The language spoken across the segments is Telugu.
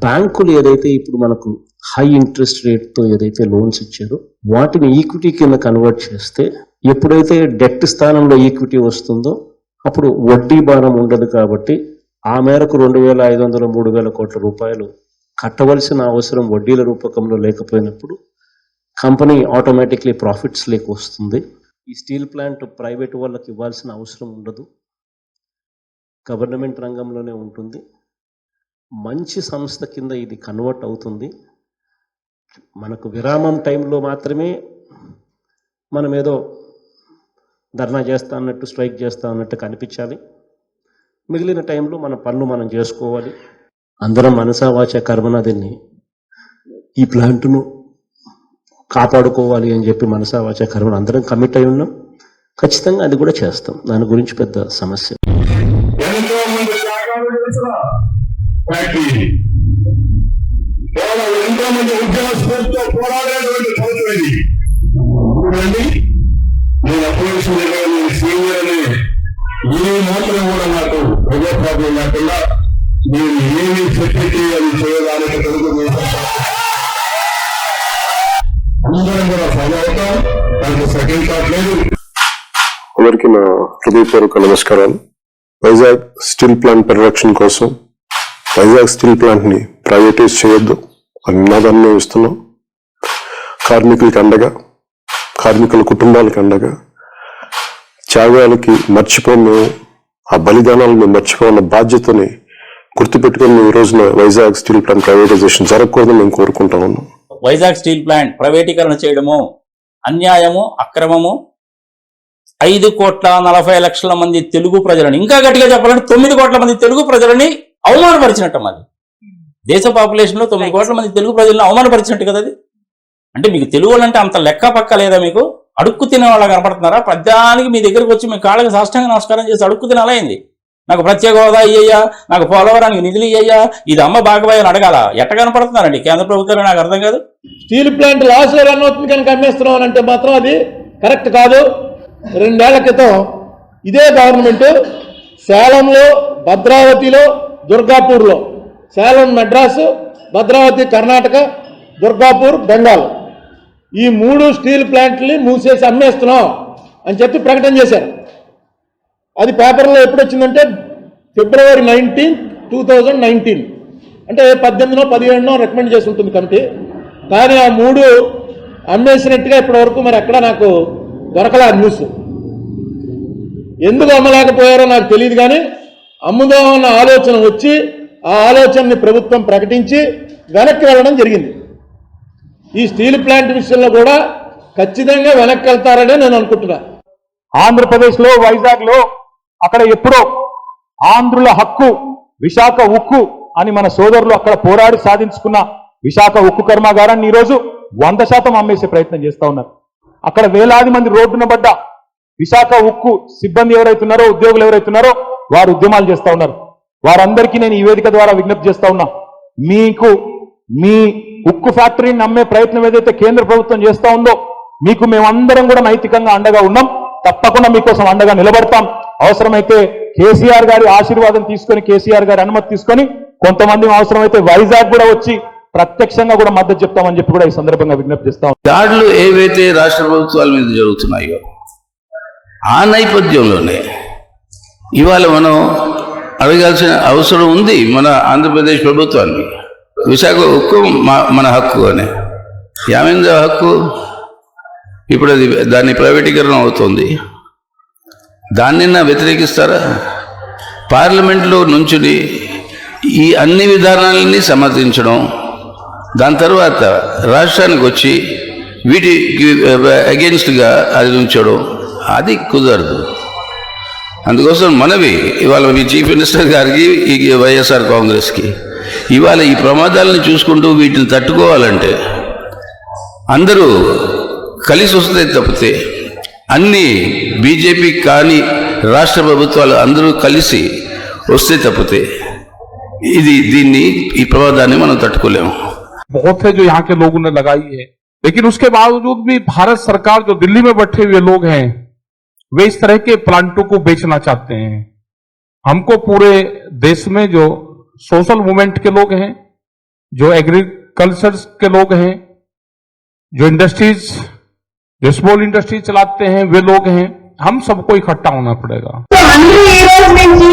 బ్యాంకులు ఏదైతే ఇప్పుడు మనకు హై ఇంట్రెస్ట్ రేట్తో ఏదైతే లోన్స్ ఇచ్చారో వాటిని ఈక్విటీ కింద కన్వర్ట్ చేస్తే ఎప్పుడైతే డెట్ స్థానంలో ఈక్విటీ వస్తుందో అప్పుడు వడ్డీ భారం ఉండదు. కాబట్టి ఆ మేరకు 2,500 3,000 కోట్ల రూపాయలు కట్టవలసిన అవసరం వడ్డీల రూపకంలో లేకపోయినప్పుడు కంపెనీ ఆటోమేటిక్లీ ప్రాఫిట్స్ లేక వస్తుంది. ఈ స్టీల్ ప్లాంట్ ప్రైవేట్ వాళ్ళకి ఇవ్వాల్సిన అవసరం ఉండదు, గవర్నమెంట్ రంగంలోనే ఉంటుంది. మంచి సంస్థ కింద ఇది కన్వర్ట్ అవుతుంది. మనకు విరామం టైంలో మాత్రమే మనం ఏదో ధర్నా చేస్తా అన్నట్టు, స్ట్రైక్ చేస్తా అన్నట్టు కనిపించాలి. మిగిలిన టైంలో మన పనులు మనం చేసుకోవాలి. అందరం మనసా వాచా కర్మన దీన్ని ఈ ప్లాంట్ను కాపాడుకోవాలి అని చెప్పి మనసా వాచా కర్మన అందరం కమిట్ అయి ఉన్నాం. ఖచ్చితంగా అది కూడా చేస్తాం. దాని గురించి పెద్ద సమస్య. ఎంతో మంది ఉద్యోగస్తులతో పోరాడేటువంటి ప్రభుత్వం ఇది. నేను అపోజిషన్ నేను సీనియర్ అని ఏ మాత్రం కూడా నాకు ప్రజాప్రాబ్లం లేకుండా నేను ఏమి సెక్రటరీ అని చేయడానికి తెలుగు అందరం కూడా ఫాలో అవుతాం. దానికి సెకండ్ థాట్ లేదు. అందరికీ నా హృదయపూర్వక నమస్కారాలు. వైజాగ్ స్టీల్ ప్లాంట్ పరిరక్షణ కోసం వైజాగ్ స్టీల్ ప్లాంట్ ని ప్రైవేటైజ్ చేయొద్దు అని నినాదాన్ని ఇస్తున్నాం. కార్మికులకి అండగా, కార్మికుల కుటుంబాలకి అండగా, త్యాగాలకి మర్చిపోను, ఆ బలిదానాలను మేము మర్చిపోన్న బాధ్యతని గుర్తుపెట్టుకుని ఈ రోజున వైజాగ్ స్టీల్ ప్లాంట్ ప్రైవేటైజేషన్ జరగకూడదని మేము కోరుకుంటా ఉన్నాం. వైజాగ్ స్టీల్ ప్లాంట్ ప్రైవేటీకరణ చేయడము అన్యాయము, అక్రమము. 5,40,00,000 మంది తెలుగు ప్రజలని, ఇంకా గట్టిగా చెప్పాలంటే 9 కోట్ల మంది తెలుగు ప్రజలని అవమానపరిచినట్టు. మరి దేశ పాపులేషన్ లో 9 కోట్ల మంది తెలుగు ప్రజలను అవమానపరిచినట్టు కదా అది. అంటే మీకు తెలుగు వాళ్ళంటే అంత లెక్క పక్క లేదా? మీకు అడుక్కు తినే వాళ్ళ కనపడుతున్నారా? పద్యానికి మీ దగ్గరకు వచ్చి మీ కాళ్ళకి సాష్టాంగ నమస్కారం చేసి అడుక్కు తినాలైంది. నాకు ప్రత్యేక హోదా ఇయ్యా, నాకు పోలవరానికి నిధులు ఇయ్యా, ఇది అమ్మ బాగబాయ్ అని అడగాల? ఎట్ట కనపడుతున్నారండి కేంద్ర ప్రభుత్వం? నాకు అర్థం కాదు. స్టీల్ ప్లాంట్ లాస్ లో రన్ అవుతుంది కనుక అమ్మేస్తున్నాం అంటే మాత్రం అది కరెక్ట్ కాదు. 2 ఏళ్ల క్రితం ఇదే గవర్నమెంట్ సేలంలో, భద్రావతిలో, దుర్గాపూర్లో, సేలం మద్రాసు, భద్రావతి కర్ణాటక, దుర్గాపూర్ బెంగాల్, ఈ 3 స్టీల్ ప్లాంట్ని మూసేసి అమ్మేస్తున్నాం అని చెప్పి ప్రకటన చేశారు. అది పేపర్లో ఎప్పుడు వచ్చిందంటే February 19, 2019, అంటే 18నో 17నో రికమెండ్ చేసి ఉంటుంది కమిటీ. కానీ ఆ 3 అమ్మేసినట్టుగా ఇప్పటివరకు మరి ఎక్కడ నాకు దొరకలే న్యూస్. ఎందుకు అమ్మలేకపోయారో నాకు తెలియదు. కానీ అమ్ముదామన్న ఆలోచన వచ్చి ఆ ఆలోచనని ప్రభుత్వం ప్రకటించి వెనక్కి వెళ్ళడం జరిగింది. ఈ స్టీల్ ప్లాంట్ విషయంలో కూడా ఖచ్చితంగా వెనక్కి వెళ్తారనే నేను అనుకుంటున్నా. ఆంధ్రప్రదేశ్లో, వైజాగ్లో అక్కడ ఎప్పుడో ఆంధ్రుల హక్కు విశాఖ ఉక్కు అని మన సోదరులు అక్కడ పోరాడి సాధించుకున్న విశాఖ ఉక్కు కర్మాగారాన్ని ఈరోజు 100% అమ్మేసే ప్రయత్నం చేస్తూ ఉన్నారు. అక్కడ వేలాది మంది రోడ్డున పడ్డ విశాఖ ఉక్కు సిబ్బంది ఎవరైతున్నారో, ఉద్యోగులు ఎవరైతున్నారో వారు ఉద్యమాలు చేస్తూ ఉన్నారు. వారందరికీ నేను ఈ వేదిక ద్వారా విజ్ఞప్తి చేస్తా ఉన్నా, మీకు మీ ఉక్కు ఫ్యాక్టరీని నమ్మే ప్రయత్నం ఏదైతే కేంద్ర ప్రభుత్వం చేస్తూ ఉందో మీకు మేమందరం కూడా నైతికంగా అండగా ఉన్నాం. తప్పకుండా మీకోసం అండగా నిలబడతాం. అవసరమైతే కేసీఆర్ గారి ఆశీర్వాదం తీసుకొని, కేసీఆర్ గారి అనుమతి తీసుకొని కొంతమంది అవసరమైతే వైజాగ్ కూడా వచ్చి ప్రత్యక్షంగా కూడా మద్దతు చెప్తామని చెప్పి కూడా ఈ సందర్భంగా విజ్ఞప్తి చేస్తాం. దాడులు ఏవైతే రాష్ట్ర ప్రభుత్వాల మీద జరుగుతున్నాయో ఆ నేపథ్యంలోనే ఇవాళ మనం అడగాల్సిన అవసరం ఉంది మన ఆంధ్రప్రదేశ్ ప్రభుత్వాన్ని. విశాఖ ఉక్కు మన హక్కు అని ఏమైంది హక్కు? ఇప్పుడు అది దాన్ని ప్రైవేటీకరణ అవుతుంది. దాన్ని వ్యతిరేకిస్తారా? పార్లమెంట్లో నుంచుని ఈ అన్ని విధానాలని సమర్థించడం, దాని తర్వాత రాష్ట్రానికి వచ్చి వీటికి అగెన్స్ట్గా అది ఉంచడం అది కుదరదు. అందుకోసం మనవి ఇవాళ మీ చీఫ్ మినిస్టర్ గారికి, ఈ వైఎస్ఆర్ కాంగ్రెస్కి ఇవాళ ఈ ప్రమాదాలను చూసుకుంటూ వీటిని తట్టుకోవాలంటే అందరూ కలిసి వస్తే తప్పితే, అన్ని బీజేపీ కానీ రాష్ట్ర ప్రభుత్వాలు అందరూ కలిసి వస్తే తప్పితే దీన్ని ఈ ప్రమాదాన్ని మనం తట్టుకోలేము. बहुत है जो यहाँ के लोगों ने लगाई है, लेकिन उसके बावजूद भी भारत सरकार जो दिल्ली में बैठे हुए लोग हैं वे इस तरह के प्लांटों को बेचना चाहते हैं। हमको पूरे देश में जो सोशल मूवमेंट के लोग हैं, जो एग्रीकल्चर के लोग हैं, जो इंडस्ट्रीज, जो स्मॉल इंडस्ट्रीज चलाते हैं वे लोग हैं, हम सबको इकट्ठा होना पड़ेगा। तो అందరూ ఈ రోజు నుంచి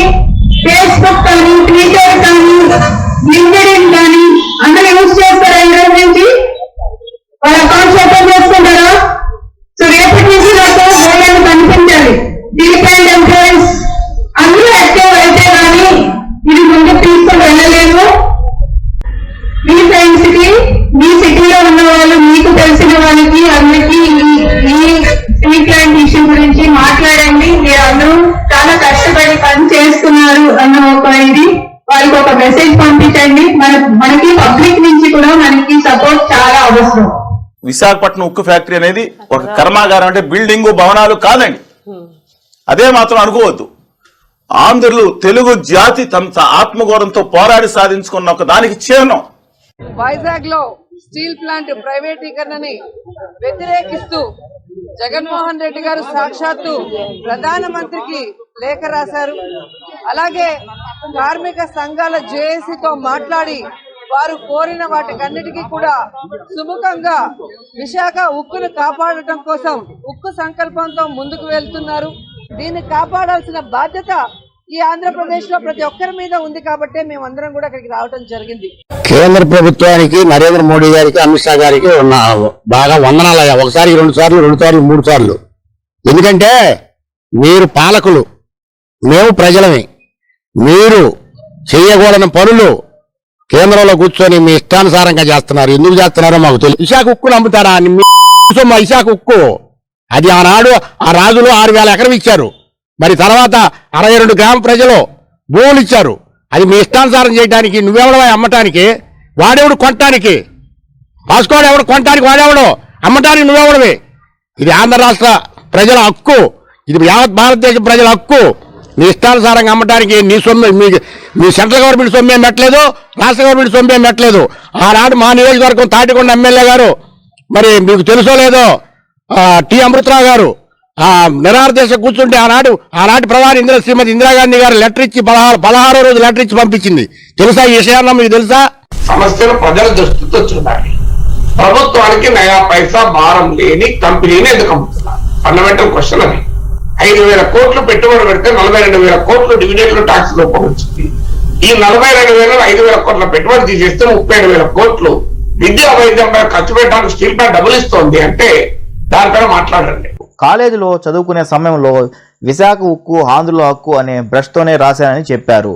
ఫేస్బుక్ కానీ ట్విట్టర్ కానీ లింక్డ్ఇన్ కానీ అందరూ యూజ్ చేస్తారా? ఈ రోజు నుంచి వాళ్ళ అకౌంట్స్ ఓపెన్ చేసుకుంటారా? సో రేపటి నుంచి నాకు వేరేది కనిపించాలి. డిపెండ్ ఎంప్లాయీస్ అందరూ యాక్టివ్ అయితే కానీ ఇది ముందుకు తీసుకొని వెళ్ళలేము. మీ ఫ్రెండ్స్ కి, మీ సిటీలో ఉన్న వాళ్ళు, మీకు తెలిసిన వాళ్ళకి అందరికీ ఈ స్టీల్ ప్లాంట్ ఇష్యూ గురించి మాట్లాడండి. మీరు అందరూ చాలా కష్టపడి పని చేస్తున్నారు అన్న ఒక ఇది వాళ్ళకి ఒక మెసేజ్ పంపించండి. మనకి పబ్లిక్ నుంచి కూడా మనకి సపోర్ట్ చాలా అవసరం. విశాఖపట్నం ఉక్కు ఫ్యాక్టరీ అనేది ఒక కర్మాగారం, అంటే బిల్డింగు భవనాలు కాదండి. అదే మాత్రం అనుకోవద్దు. ఆంధ్రులు, తెలుగు జాతి తమ ఆత్మగౌరవంతో పోరాడి సాధించుకున్న ఒక దానికి చిహ్నం. వైజాగ్ లో స్టీల్ ప్లాంట్ ప్రైవేటీకరణని వ్యతిరేకిస్తూ జగన్మోహన్ రెడ్డి గారు సాక్షాత్తు ప్రధానమంత్రికి లేఖ రాశారు. అలాగే కార్మిక సంఘాల జేఏసీతో మాట్లాడి వారు కోరిన వాటికన్నిటికీ కూడా సుముఖంగా విశాఖ ఉక్కును కాపాడటం కోసం ఉక్కు సంకల్పంతో ముందుకు వెళ్తున్నారు. దీన్ని కాపాడాల్సిన బాధ్యత ఈ ఆంధ్రప్రదేశ్ లో ప్రతి ఒక్కరి మీద ఉంది కాబట్టి మేమందరం కూడా అక్కడికి రావడం జరిగింది. కేంద్ర ప్రభుత్వానికి, నరేంద్ర మోడీ గారికి, అమిత్ షా గారికి బాగా వందనాలయ్యా. ఒకసారి 2 సార్లు, 2 సార్లు, 3 సార్లు. ఎందుకంటే మీరు పాలకులు, మేము ప్రజలమే. మీరు చేయకూడని పనులు కేంద్రంలో కూర్చొని మీ ఇష్టానుసారంగా చేస్తున్నారు. ఎందుకు చేస్తున్నారో మాకు తెలియదు. విశాఖ ఉక్కును అమ్ముతారా? మా విశాఖ ఉక్కు అది ఆనాడు ఆ రాజులు 6,000 ఎకరం ఇచ్చారు. మరి తర్వాత 62 గ్రామ ప్రజలు భూములు ఇచ్చారు. అది మీ ఇష్టానుసారం చేయడానికి నువ్వెవడో అమ్మటానికి, వాడెవడు కొనటానికి? వాసుకోడు ఎవడు కొనటానికి, వాడెవడు అమ్మటానికి నువ్వెవడవి? ఇది ఆంధ్ర రాష్ట్ర ప్రజల హక్కు, ఇది యావత్ భారతదేశ ప్రజల హక్కు. మీ ఇష్టానుసారంగా అమ్మటానికి నీ సొమ్మె, మీ సెంట్రల్ గవర్నమెంట్ సొమ్మేం పెట్టలేదు, రాష్ట్ర గవర్నమెంట్ సొమ్మేం పెట్టలేదు. ఆనాడు మా నియోజకవర్గం తాటికొండ ఎమ్మెల్యే గారు, మరి మీకు తెలుసో లేదో, టి అమృతరావు గారు నిరాదేశ కూర్చుంటే ఆనాటి ప్రధాని శ్రీమతి ఇందిరాగాంధీ గారు లెటర్ ఇచ్చి 16వ రోజు లెటర్ ఇచ్చి పంపించింది. తెలుసా ఈ విషయాల్లో? మీకు తెలుసా? సమస్యలు ప్రజల దృష్టితో చూడాలి. ప్రభుత్వానికి నయా పైసా భారం లేని కంపెనీని ఎందుకు అమ్ముతున్నారు? ఫండమెంటల్ క్వశ్చన్ అది. 5,000 కోట్లు పెట్టుబడి పెడితే 42,000 కోట్లు డివిడెండ్లు ట్యాక్స్ రూపం వచ్చింది. ఈ 42,000 5,000 కోట్ల పెట్టుబడి తీసేస్తే 37,000 కోట్లు విద్యా వైద్యం ఖర్చు పెట్టడానికి స్టీల్ ప్లాంట్ డబ్బులు ఇస్తోంది అంటే దానిపైన మాట్లాడండి. కాలేజీలో చదువుకునే సమయంలో విశాఖ ఉక్కు ఆంధ్రుల హక్కు అనే బ్రష్తోనే రాశానని చెప్పారు.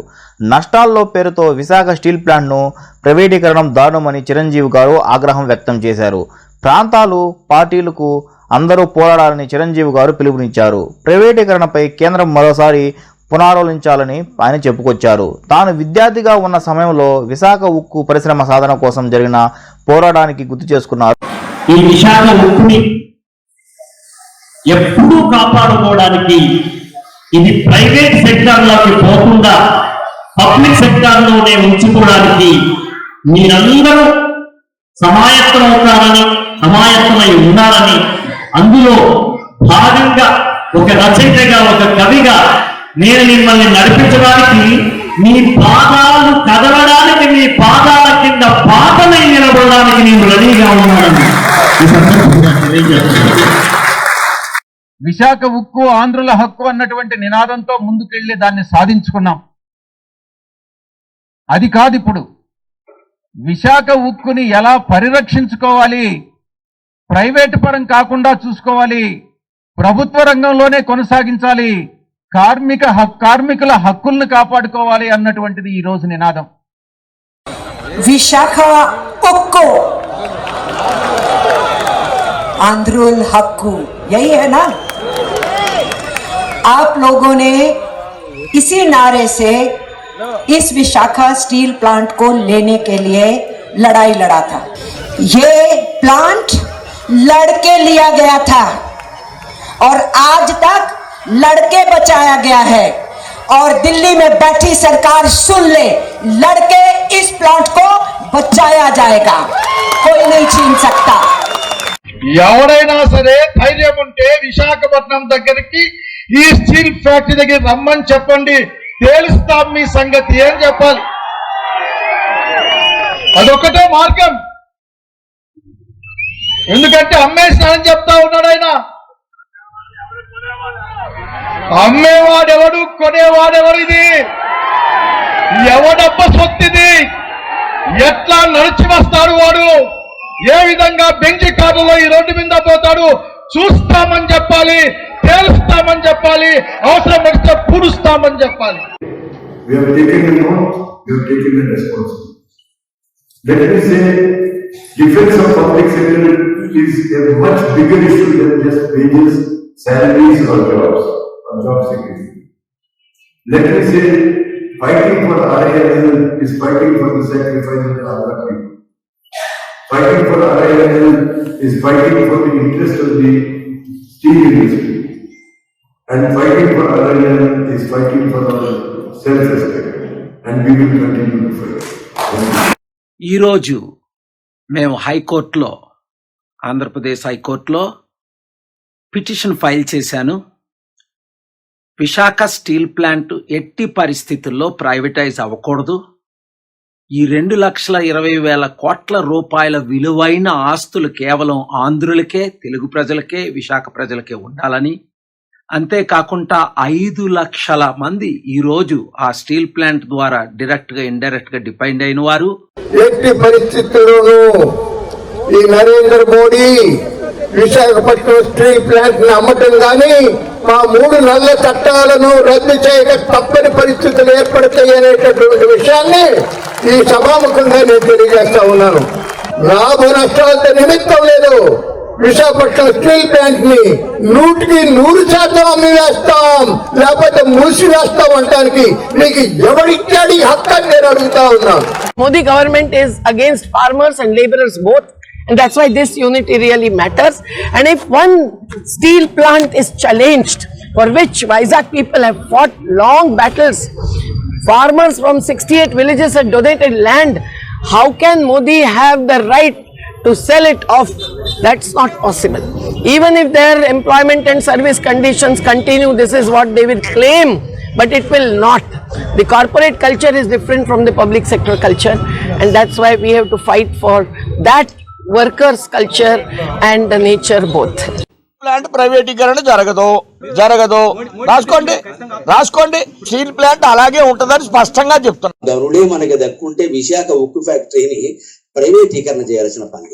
నష్టాల్లో పేరుతో విశాఖ స్టీల్ ప్లాంట్ను ప్రైవేటీకరణం దారుణమని చిరంజీవి గారు ఆగ్రహం వ్యక్తం చేశారు. ప్రాంతాలు, పార్టీలకు అందరూ పోరాడాలని చిరంజీవి గారు పిలుపునిచ్చారు. ప్రైవేటీకరణపై కేంద్రం మరోసారి పునరాలోచించాలని ఆయన చెప్పుకొచ్చారు. తాను విద్యార్థిగా ఉన్న సమయంలో విశాఖ ఉక్కు పరిశ్రమ సాధన కోసం జరిగిన పోరాటానికి గుర్తు చేసుకున్నారు. ఈ విశాఖ ఉక్కుని ఎప్పుడూ కాపాడుకోవడానికి, ఇది ప్రైవేట్ సెక్టార్లోకి పోకుండా పబ్లిక్ సెక్టార్లోనే ఉంచుకోవడానికి మీరందరూ సమాయత్తమై ఉండాలని, అందులో భాగంగా ఒక రచయితగా, ఒక కవిగా నేను మిమ్మల్ని నడిపించడానికి, మీ పాదాలు కదలడానికి, మీ పాదాల కింద పాతమై నిలబడడానికి నేను రెడీగా ఉన్నానని ఈ సందర్భంగా తెలియజేస్తున్నాను. విశాఖ ఉక్కు ఆంధ్రుల హక్కు అన్నటువంటి నినాదంతో ముందుకెళ్లి దాన్ని సాధించుకున్నాం. అది కాదు ఇప్పుడు విశాఖ ఉక్కుని ఎలా పరిరక్షించుకోవాలి, ప్రైవేటు పరం కాకుండా చూసుకోవాలి, ప్రభుత్వ రంగంలోనే కొనసాగించాలి, కార్మికుల హక్కులను కాపాడుకోవాలి అన్నటువంటిది ఈ రోజు నినాదం. విశాఖ ఉక్కు आंध्रुल हक्कू, यही है ना? आप लोगों ने इसी नारे से इस विशाखा स्टील प्लांट को लेने के लिए लड़ाई लड़ा था. ये प्लांट लड़के लिया गया था और आज तक लड़के बचाया गया है. और दिल्ली में बैठी सरकार सुन ले, लड़के इस प्लांट को बचाया जाएगा, कोई नहीं छीन सकता. ఎవరైనా సరే ధైర్యం ఉంటే విశాఖపట్నం దగ్గరికి ఈ స్టీల్ ఫ్యాక్టరీ దగ్గర రమ్మని చెప్పండి, తేలుస్తాం మీ సంగతి అని చెప్పాలి. అదొక్కటే మార్గం. ఎందుకంటే అమ్మేసినానని చెప్తా ఉన్నాడు ఆయన. అమ్మేవాడెవడు, కొనేవాడెవడు? ఇది ఎవడబ్బ సొత్తిది? ఎట్లా నడిచి వస్తాడు వాడు? ఏ విధంగా బెంచ్ కార్లలో ఈ రోడ్డు మీద పోతాడు? చూస్తామని చెప్పాలి, తేలుస్తామని చెప్పాలి, అవసరం వస్తే పూడుస్తామని చెప్పాలి. We have taken a note, we have taken a responsibility. Let me say, defense of public sector is a much bigger issue than just wages, salaries or jobs, or job security. Let me say, fighting for RINL is fighting for the sacrifices of other people. Fighting for RINL is fighting for the interest of the steel industry. And fighting for RINL is fighting for our self-respect. And we will continue to fight. ఈరోజు మేము హైకోర్టులో, ఆంధ్రప్రదేశ్ హైకోర్టులో పిటిషన్ ఫైల్ చేశాను. విశాఖ స్టీల్ ప్లాంట్ ఎట్టి పరిస్థితుల్లో ప్రైవేటైజ్ అవ్వకూడదు. ఈ 2,20,000 కోట్ల రూపాయల విలువైన ఆస్తులు కేవలం ఆంధ్రులకే, తెలుగు ప్రజలకే, విశాఖ ప్రజలకే ఉండాలని, అంతేకాకుండా 5 లక్షల మంది ఈరోజు ఆ స్టీల్ ప్లాంట్ ద్వారా డైరెక్ట్ గా ఇండైరెక్ట్ గా డిపెండ్ అయిన వారు. ఎట్టి పరిస్థితుల్లోనూ ఈ నరేంద్ర మోడీ విశాఖపట్నం స్టీల్ ప్లాంట్ ని అమ్మటం గాని మా 3 నల్ల చట్టాలను రద్దు చేయక తప్పని పరిస్థితులు ఏర్పడతాయి అనేటటువంటి విషయాన్ని ఈ సభాముఖంగా నేను తెలియజేస్తా ఉన్నాను. లాభ నష్టాలతో నిమిత్తం లేదు. విశాఖపట్నం స్టీల్ ప్లాంట్ ని 100% అమ్మివేస్తాం, లేకపోతే మూసివేస్తాం అంటానికి మీకు ఎవరిచ్చాడు ఈ హక్కు అని నేను అడుగుతా ఉన్నాను. Modi government is against farmers and laborers both, and that's why this unity really matters. And if one steel plant is challenged, for which Vizag people have fought long battles, farmers from 68 villages have donated land, how can Modi have the right to sell it off? That's not possible. Even if their employment and service conditions continue, this is what they will claim, but it will not. The corporate culture is different from the public sector culture, and that's why we have to fight for that workers' culture and the nature both. Plant ప్రైవేటీకరణ జరగదు రాసుకోండి. స్టీల్ ప్లాంట్ అలాగే ఉంటుందని స్పష్టంగా చెప్తున్నాను. గనుడే మనకి దక్కుంటే విశాఖ ఉక్కు ఫ్యాక్టరీని ప్రైవేటీకరణ చేయాల్సిన పని.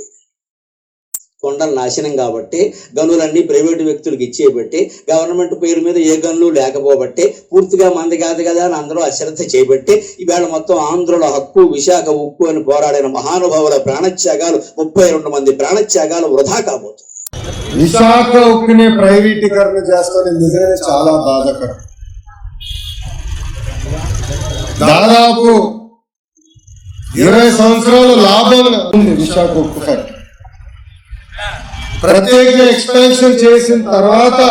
కొండలు నాశనం కాబట్టి గనులన్నీ ప్రైవేటు వ్యక్తులకు ఇచ్చేయబట్టి, గవర్నమెంట్ పేరు మీద ఏ గనులు లేకపోబట్టే, పూర్తిగా మంది కాదు కదా అని అందరూ అశ్రద్ధ చేయబట్టి ఈవేళ మొత్తం ఆంధ్రుల హక్కు, విశాఖ ఉక్కు అని పోరాడిన మహానుభావుల ప్రాణత్యాగాలు, 32 మంది ప్రాణత్యాగాలు వృధా కాబోతుంది. విశాఖ ఉక్కుని ప్రైవేటీకరణ చేస్తాను నిజంగా చాలా బాధాకరం. దాదాపు 20 సంవత్సరాల లాభం ఉంది విశాఖ ఉక్కు ఫ్యాక్టరీ. ప్రత్యేకంగా ఎక్స్పాన్షన్ చేసిన తర్వాత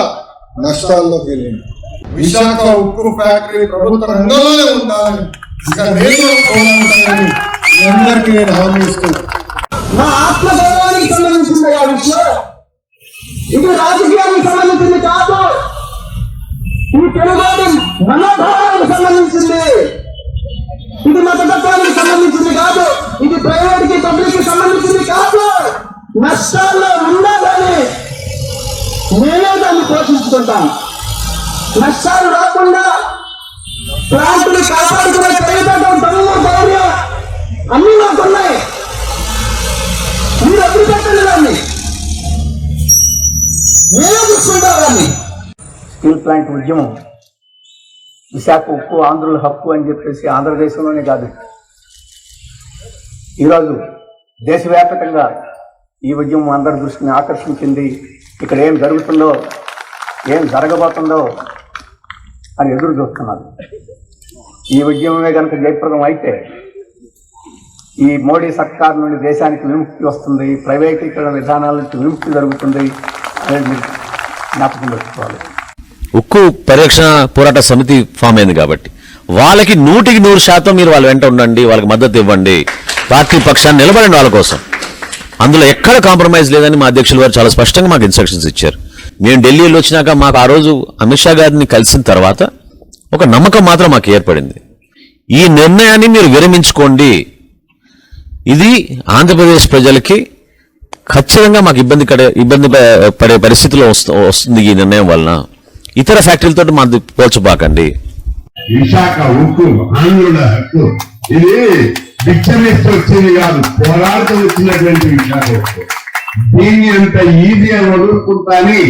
నష్టాల్లోకి వెళ్ళింది. విశాఖ ఉక్కు ఫ్యాక్టరీ ప్రభుత్వ రంగంలోనే ఉండాలని ఇంకా అందరికీ నేను హామీ ఇస్తున్నాను. నా ఆత్మగౌరవానికి సంబంధించింది ఆ విషయం. ఇది రాజకీయానికి సంబంధించింది కాదు. ఇది తెలుగువాడి మనోభావానికి సంబంధించింది. ఇది మతతత్వానికి సంబంధించింది కాదు. ఇది ప్రైవేట్ కి పబ్లిక్ కి సంబంధించింది కాదు. నష్టాల్లో ఉండాలని నేనే దాన్ని పోషించుకుంటాను. నష్టాలు రాకుండా ప్లాంట్ని కాపాడుకునే తెలియటం ధైర్యం అన్ని నాకున్నాయి. మీరు ఎప్పుడు పెట్టండి దాన్ని, నేనే చూసుకుంటాను దాన్ని. స్టీల్ ప్లాంట్ ఉద్యమం విశాఖ ఉక్కు ఆంధ్రుల హక్కు అని చెప్పేసి ఆంధ్రదేశంలోనే కాదు, ఈరోజు దేశవ్యాప్తంగా ఈ ఉద్యమం అందరి దృష్టిని ఆకర్షించింది. ఇక్కడ ఏం జరుగుతుందో, ఏం జరగబోతుందో అని ఎదురు చూస్తున్నారు. ఈ ఉద్యమమే కనుక జయప్రదం అయితే ఈ మోడీ సర్కార్ నుండి దేశానికి విముక్తి వస్తుంది, ప్రైవేటీకరణ విధానాల నుంచి విముక్తి జరుగుతుంది అనేది మీరు జ్ఞాపకం పెట్టుకోవాలి. ఉక్కు పరిరక్షణ పోరాట సమితి ఫామ్ అయింది కాబట్టి వాళ్ళకి 100% మీరు వాళ్ళ వెంట ఉండండి, వాళ్ళకి మద్దతు ఇవ్వండి, పార్టీ పక్షాన్ని నిలబడండి వాళ్ళ కోసం. అందులో ఎక్కడ కాంప్రమైజ్ లేదని మా అధ్యక్షులు వారు చాలా స్పష్టంగా మాకు ఇన్స్ట్రక్షన్స్ ఇచ్చారు. మేము ఢిల్లీలో వచ్చినాక మాకు ఆ రోజు అమిత్ షా గారిని కలిసిన తర్వాత ఒక నమ్మకం మాత్రం మాకు ఏర్పడింది. ఈ నిర్ణయాన్ని మీరు విరమించుకోండి, ఇది ఆంధ్రప్రదేశ్ ప్రజలకి ఖచ్చితంగా మాకు ఇబ్బంది పడే పరిస్థితిలో వస్తుంది ఈ నిర్ణయం వలన. ఇతర ఫ్యాక్టరీలతో మాకు పోల్చబాకండి. విశాఖ ఉక్కు ఆంధ్రుల హక్కు ఇది భిక్షమిస్తూ వచ్చింది కాదు, పోరాడుతూ వచ్చినటువంటి విశాఖ ఉక్కు. దీన్ని అంత ఈజీగా వదులుకుంటాని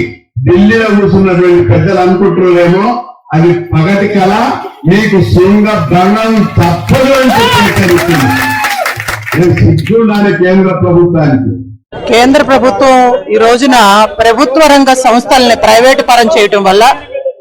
ఢిల్లీలో కూర్చున్నటువంటి పెద్దలు అనుకుంటున్నారేమో, అది పగటి కళ, మీకు శృంగ దండం తప్పదు అని చెప్పి సిగ్గుండాలి కేంద్ర ప్రభుత్వానికి. కేంద్ర ప్రభుత్వం ఈ రోజున ప్రభుత్వ రంగ సంస్థల్ని ప్రైవేటు పరం చేయటం వల్ల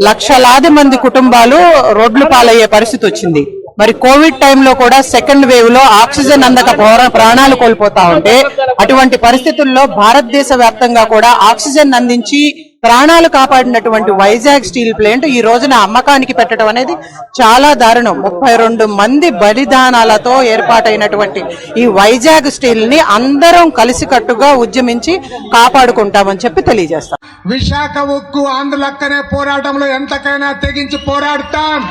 లక్షలాది మంది కుటుంబాలు రోడ్లు పాలయ్యే పరిస్థితి వచ్చింది. మరి కోవిడ్ టైంలో కూడా సెకండ్ వేవ్ లో ఆక్సిజన్ అందక ప్రాణాలు కోల్పోతా ఉంటే, అటువంటి పరిస్థితుల్లో భారతదేశ వ్యాప్తంగా కూడా ఆక్సిజన్ అందించి ప్రాణాలు కాపాడినటువంటి వైజాగ్ స్టీల్ ప్లాంట్ ఈ రోజున అమ్మకానికి పెట్టడం అనేది చాలా దారుణం. 32 మంది బలిదానాలతో ఏర్పాటైనటువంటి ఈ వైజాగ్ స్టీల్ ని అందరం కలిసికట్టుగా ఉద్యమించి కాపాడుకుంటామని చెప్పి తెలియజేస్తాం. విశాఖ ఉక్కు ఆంధ్రులక్కనే పోరాటంలో ఎంతకైనా తెగించి పోరాడతాం.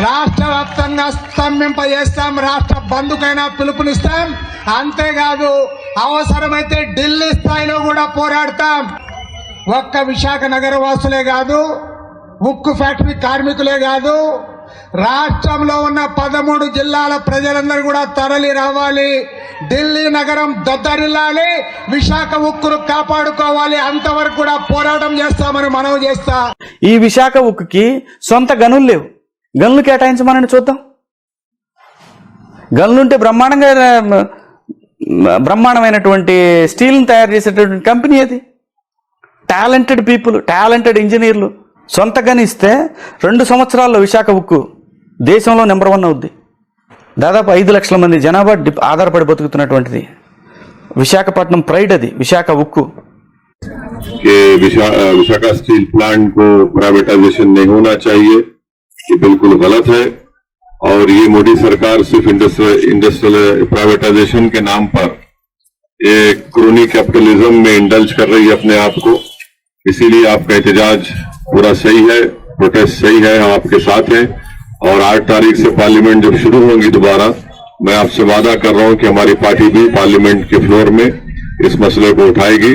రాష్ట్ర వ్యాప్తంగా స్తంభింపజేస్తాం, రాష్ట్ర బంధుకైనా పిలుపునిస్తాం. అంతేకాదు అవసరమైతే ఢిల్లీ స్థాయిలో కూడా పోరాడతాం. ఒక్క విశాఖ నగర వాసులే కాదు, ఉక్కు ఫ్యాక్టరీ కార్మికులే కాదు, రాష్ట్రంలో ఉన్న 13 జిల్లాల ప్రజలందరూ కూడా తరలి రావాలి. ఢిల్లీ నగరం దద్దరిల్లాలి, విశాఖ ఉక్కును కాపాడుకోవాలి. అంతవరకు కూడా పోరాటం చేస్తామని మనవి చేస్తా. ఈ విశాఖ ఉక్కుకి సొంత గనులు లేవు, గనులు కేటాయించమని చూద్దాం. గనులుంటే బ్రహ్మాండమైనటువంటి స్టీల్ని తయారు చేసేటటువంటి కంపెనీ అది. టాలెంటెడ్ పీపుల్, టాలెంటెడ్ ఇంజనీర్లు. సొంత గని ఇస్తే 2 సంవత్సరాల్లో విశాఖ ఉక్కు దేశంలో నెంబర్ 1 అవుద్ది. దాదాపు 5 లక్షల మంది జనాభా ఆధారపడి బతుకుతున్నటువంటిది విశాఖపట్నం ప్రైడ్, అది విశాఖ ఉక్కు. विशाखा स्टील प्लांट को प्राइवेटाइजेशन नहीं होना चाहिए, ये बिल्कुल गलत है. और ये मोदी सरकार सिर्फ इंडस्ट्रियल प्राइवेटाइजेशन के नाम पर ये क्रोनी कैपिटलिज्म में इंडल्ज कर रही है अपने आप को. इसीलिए आपका एहतजाज पूरा सही है, प्रोटेस्ट सही है, हम आपके साथ हैं. और 8 तारीख से पार्लियामेंट जब शुरू होंगी दोबारा, मैं आपसे वादा कर रहा हूं कि हमारी पार्टी भी पार्लियामेंट के फ्लोर में इस मसले को उठाएगी.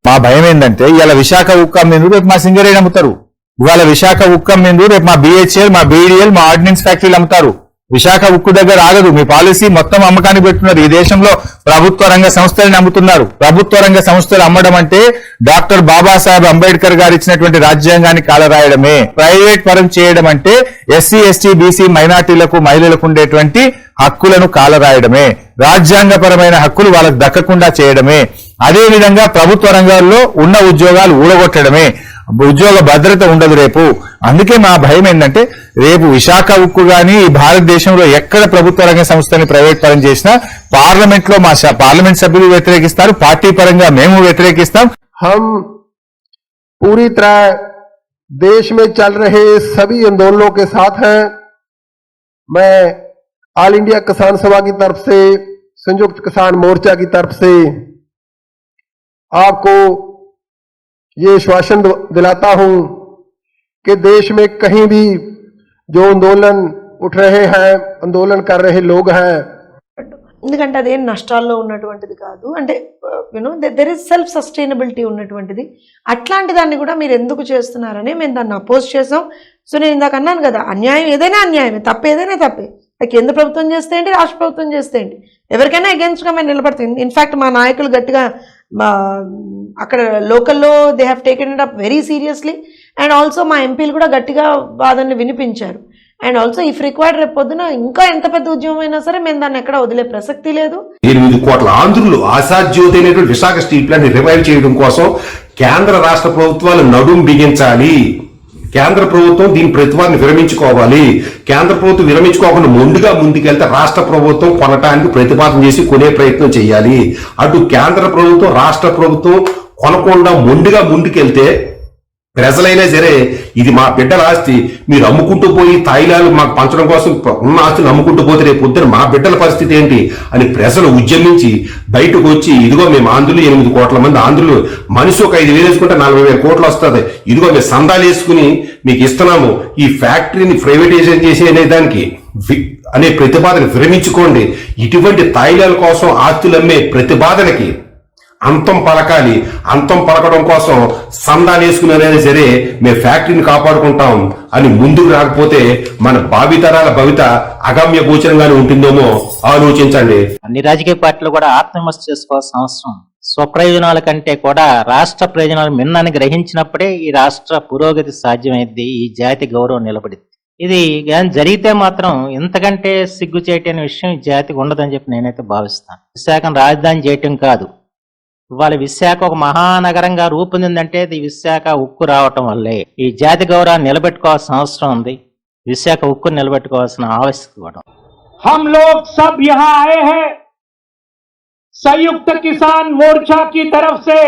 మా భయం ఏంటంటే ఇవాళ విశాఖ ఉక్కు అమ్మేందుకు రేపు మా సింగరేణి అమ్ముతారు. ఇవాళ విశాఖ ఉక్కు అమ్మేందుకు రేపు మా BHEL, మా BDL, మా ఆర్డినెన్స్ ఫ్యాక్టరీలు అమ్ముతారు. విశాఖ ఉక్కు దగ్గర ఆగదు. మీ పాలసీ మొత్తం అమ్మకానికి పెట్టున్నారు. ఈ దేశంలో ప్రభుత్వ రంగ సంస్థలను అమ్ముతున్నారు. ప్రభుత్వ రంగ సంస్థలు అమ్మడం అంటే డాక్టర్ బాబాసాహెబ్ అంబేద్కర్ గారు ఇచ్చినటువంటి రాజ్యాంగాన్ని కాలరాయడమే. ప్రైవేట్ పరం చేయడం అంటే SC, ST, BC మైనార్టీలకు, మహిళలకు ఉండేటువంటి హక్కులను కాలరాయడమే. రాజ్యాంగపరమైన హక్కులు వాళ్ళకు దక్కకుండా చేయడమే. అదే విధంగా ప్రభుత్వ రంగాల్లో ఉన్న ఉద్యోగాలు ఊడగొట్టడమే. ఉద్యోగ భద్రత ఉండదు రేపు. అందుకే మా భయం ఏంటంటే రేపు విశాఖ ఉక్కు గాని ఈ భారతదేశంలో ఎక్కడ ప్రభుత్వ రంగ సంస్థని ప్రైవేట్ పరం చేసినా పార్లమెంట్ లో మా పార్లమెంట్ సభ్యులు వ్యతిరేకిస్తారు, పార్టీ పరంగా మేము వ్యతిరేకిస్తాం. हम पूरी तरह देश में चल रहे सभी आंदोलनों के साथ हैं. मैं ऑल इंडिया किसान सभा की तरफ से, संयुक्त किसान मोर्चा की तरफ से आपको ये आश्वासन दिलाता हूं कि देश में कहीं भी जो आंदोलन उठ रहे हैं, आंदोलन कर रहे लोग हैं, ఎందుకంటే అదేం నష్టాల్లో ఉన్నటువంటిది కాదు. అంటే you know there is self sustainability ఉన్నటువంటిది. అట్లాంటి దాన్ని కూడా మీరు ఎందుకు చేస్తున్నారని మేము దాన్ని అపోజ్ చేసాం. సో నేను ఇందాక అన్నాను కదా, అన్యాయం ఏదైనా అన్యాయమే, తప్పు ఏదైనా తప్పే. కేంద్ర ప్రభుత్వం చేస్తే ఏంటి, రాష్ట్ర ప్రభుత్వం చేస్తే ఏంటి, ఎవరికైనా అగేన్స్ట్గా మేము నిలబడుతుంది. ఇన్ఫ్యాక్ట్ మా నాయకులు గట్టిగా అక్కడ లోకల్లో they have taken it up very seriously. And also మా ఎంపీలు కూడా గట్టిగా వాదనలు వినిపించారు. అండ్ ఆల్సో ఇఫ్ రిక్వైర్డ్ రేపు పొద్దున ఇంకా ఎంత పెద్ద ఉద్యమం అయినా సరే మేము దాన్ని ఎక్కడ వదిలే ప్రసక్తి లేదు. 8 కోట్ల ఆంధ్రులు ఆశాజ్యోతి అయినటువంటి విశాఖ స్టీల్ ప్లాంట్ ని రివైవ్ చేయడం కోసం కేంద్ర రాష్ట్ర ప్రభుత్వాలు నడుం బిగించాలి. కేంద్ర ప్రభుత్వం దీని ప్రతివాదిని విరమించుకోవాలి. కేంద్ర ప్రభుత్వం విరమించుకోకుండా మొండిగా ముందుకెళ్తే రాష్ట్ర ప్రభుత్వం కొనటానికి ప్రతిపాదన చేసి కొనే ప్రయత్నం చేయాలి. అటు కేంద్ర ప్రభుత్వం, రాష్ట్ర ప్రభుత్వం కొనకుండా మొండిగా ముందుకెళ్తే ప్రజలైనా సరే ఇది మా బిడ్డల ఆస్తి, మీరు అమ్ముకుంటూ పోయి తాయిలాలు మాకు పంచడం కోసం ఉన్న ఆస్తిని అమ్ముకుంటూ పోతే రేపు పొద్దున మా బిడ్డల పరిస్థితి ఏంటి అని ప్రజలు ఉద్యమించి బయటకు వచ్చి, ఇదిగో మేము ఆంధ్రులు 8 కోట్ల మంది ఆంధ్రులు, మనిషి ఒక 5,000 వేసుకుంటే 40,000 కోట్లు వస్తుంది, ఇదిగో మేము సందాలు వేసుకుని మీకు ఇస్తున్నాము, ఈ ఫ్యాక్టరీని ప్రైవేటైజేషన్ చేసి అనే దానికి అనే ప్రతిపాదన విరమించుకోండి. ఇటువంటి తాయిలాల కోసం ఆస్తులమ్మే ప్రతిపాదనకి అంతం పలకాలి. అంతం పలకడం కోసం సందాలు వేసుకునేదైనా సరే మేము ఫ్యాక్టరీని కాపాడుకుంటాం అని ముందుకు రాకపోతే మన భావితరాల భవిత అగమ్య గోచరంగానే ఉంటుందేమో ఆలోచించండి. అన్ని రాజకీయ పార్టీలు కూడా ఆత్మవిమర్శ చేసుకోవాల్సిన అవసరం. స్వప్రయోజనాల కంటే కూడా రాష్ట్ర ప్రయోజనాలు మిన్నని గ్రహించినప్పుడే ఈ రాష్ట్ర పురోగతి సాధ్యమైంది, ఈ జాతి గౌరవం నిలబడింది. ఇది కానీ జరిగితే మాత్రం ఇంతకంటే సిగ్గుచేటి అనే విషయం ఈ జాతికి ఉండదని చెప్పి నేనైతే భావిస్తాను. విశాఖను రాజధాని చేయటం కాదు, ఇవాళ విశాఖ ఒక మహానగరంగా రూపొందిందంటే ఇది విశాఖ ఉక్కు రావటం వల్లే. ఈ జాతి గౌరవాన్ని నిలబెట్టుకోవాల్సిన అవసరం ఉంది, విశాఖ ఉక్కుని నిలబెట్టుకోవాల్సిన ఆవశ్యకత. हम लोग सब यहाँ आए हैं संयुक्त किसान मोर्चा की तरफ से,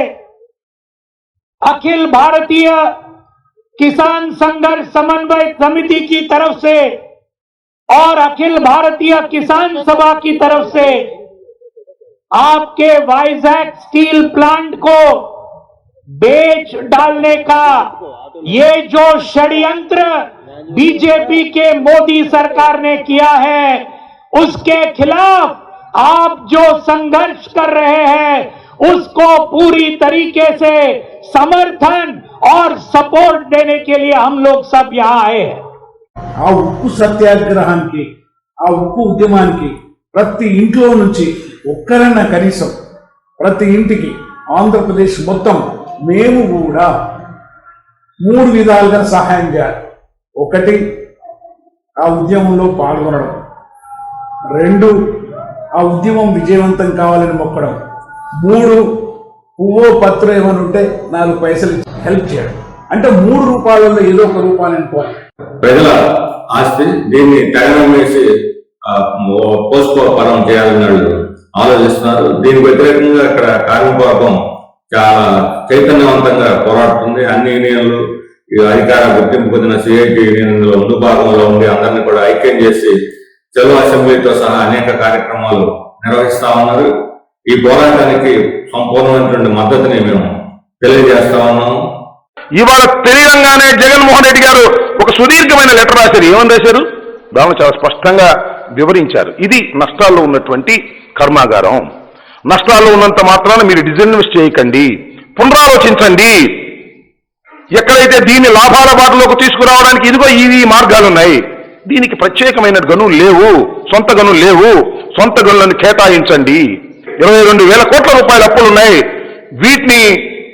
अखिल भारतीय किसान संघर्ष समन्वय समिति की तरफ से और अखिल भारतीय किसान सभा की तरफ से आपके वाइजैक स्टील प्लांट को बेच डालने का ये जो षड्यंत्र बीजेपी के मोदी सरकार ने किया है, उसके खिलाफ आप जो संघर्ष कर रहे हैं उसको पूरी तरीके से समर्थन और सपोर्ट देने के लिए हम लोग सब यहाँ आए हैं. ఆ ఉక్కు సత్యాగ్రహానికి, ఆ ఉక్కు ఉద్యమానికి ప్రతి ఇంట్లో నుంచి ఒక్కరన్నా కనీసం ప్రతి ఇంటికి ఆంధ్రప్రదేశ్ మొత్తం మేము కూడా 3 విధాలుగా సహాయం చేయాలి. 1, ఆ ఉద్యమంలో పాల్గొనడం. 2, ఆ ఉద్యమం విజయవంతం కావాలని మొక్కడం. 3, పువ్వో పత్రం ఏమైనా ఉంటే 4 పైసలు హెల్ప్ చేయడం. అంటే 3 రూపాయలలో ఏదో ఒక రూపాయలని పోవాలి. ప్రజల ఆస్తి దీన్ని తెగనమ్మేసి పోస్టుపరం చేయాలని వాళ్ళు ఆలోచిస్తున్నారు. దీనికి వ్యతిరేకంగా ఇక్కడ కార్మికవర్గం చాలా చైతన్యవంతంగా పోరాడుతుంది. అన్ని యూనియన్లు, అధికార గుర్తింపు పొందిన సిఐటి యూనియన్లో ముందు భాగంలో ఉండి అందరినీ కూడా ఐక్యం చేసి చలో అసెంబ్లీతో సహా అనేక కార్యక్రమాలు నిర్వహిస్తా ఉన్నారు. ఈ పోరాటానికి సంపూర్ణమైనటువంటి మద్దతుని మేము తెలియజేస్తా ఉన్నాము. ఇవాళ తెలియంగానే జగన్మోహన్ రెడ్డి గారు ఒక సుదీర్ఘమైన లెటర్ రాశారు. ఏమని రాశారు? దానిలో చాలా స్పష్టంగా వివరించారు. ఇది నష్టాల్లో ఉన్నటువంటి కర్మాగారం. నష్టాల్లో ఉన్నంత మాత్రాన మీరు డిజిన్వెస్ట్ చేయకండి, పునరాలోచించండి. ఎక్కడైతే దీన్ని లాభాల బాటలోకి తీసుకురావడానికి ఇదిగో ఈ మార్గాలు ఉన్నాయి. దీనికి ప్రత్యేకమైన గనులు లేవు, సొంత గనులు లేవు. సొంత గనులను కేటాయించండి. 22,000 కోట్ల రూపాయల అప్పులున్నాయి. వీటిని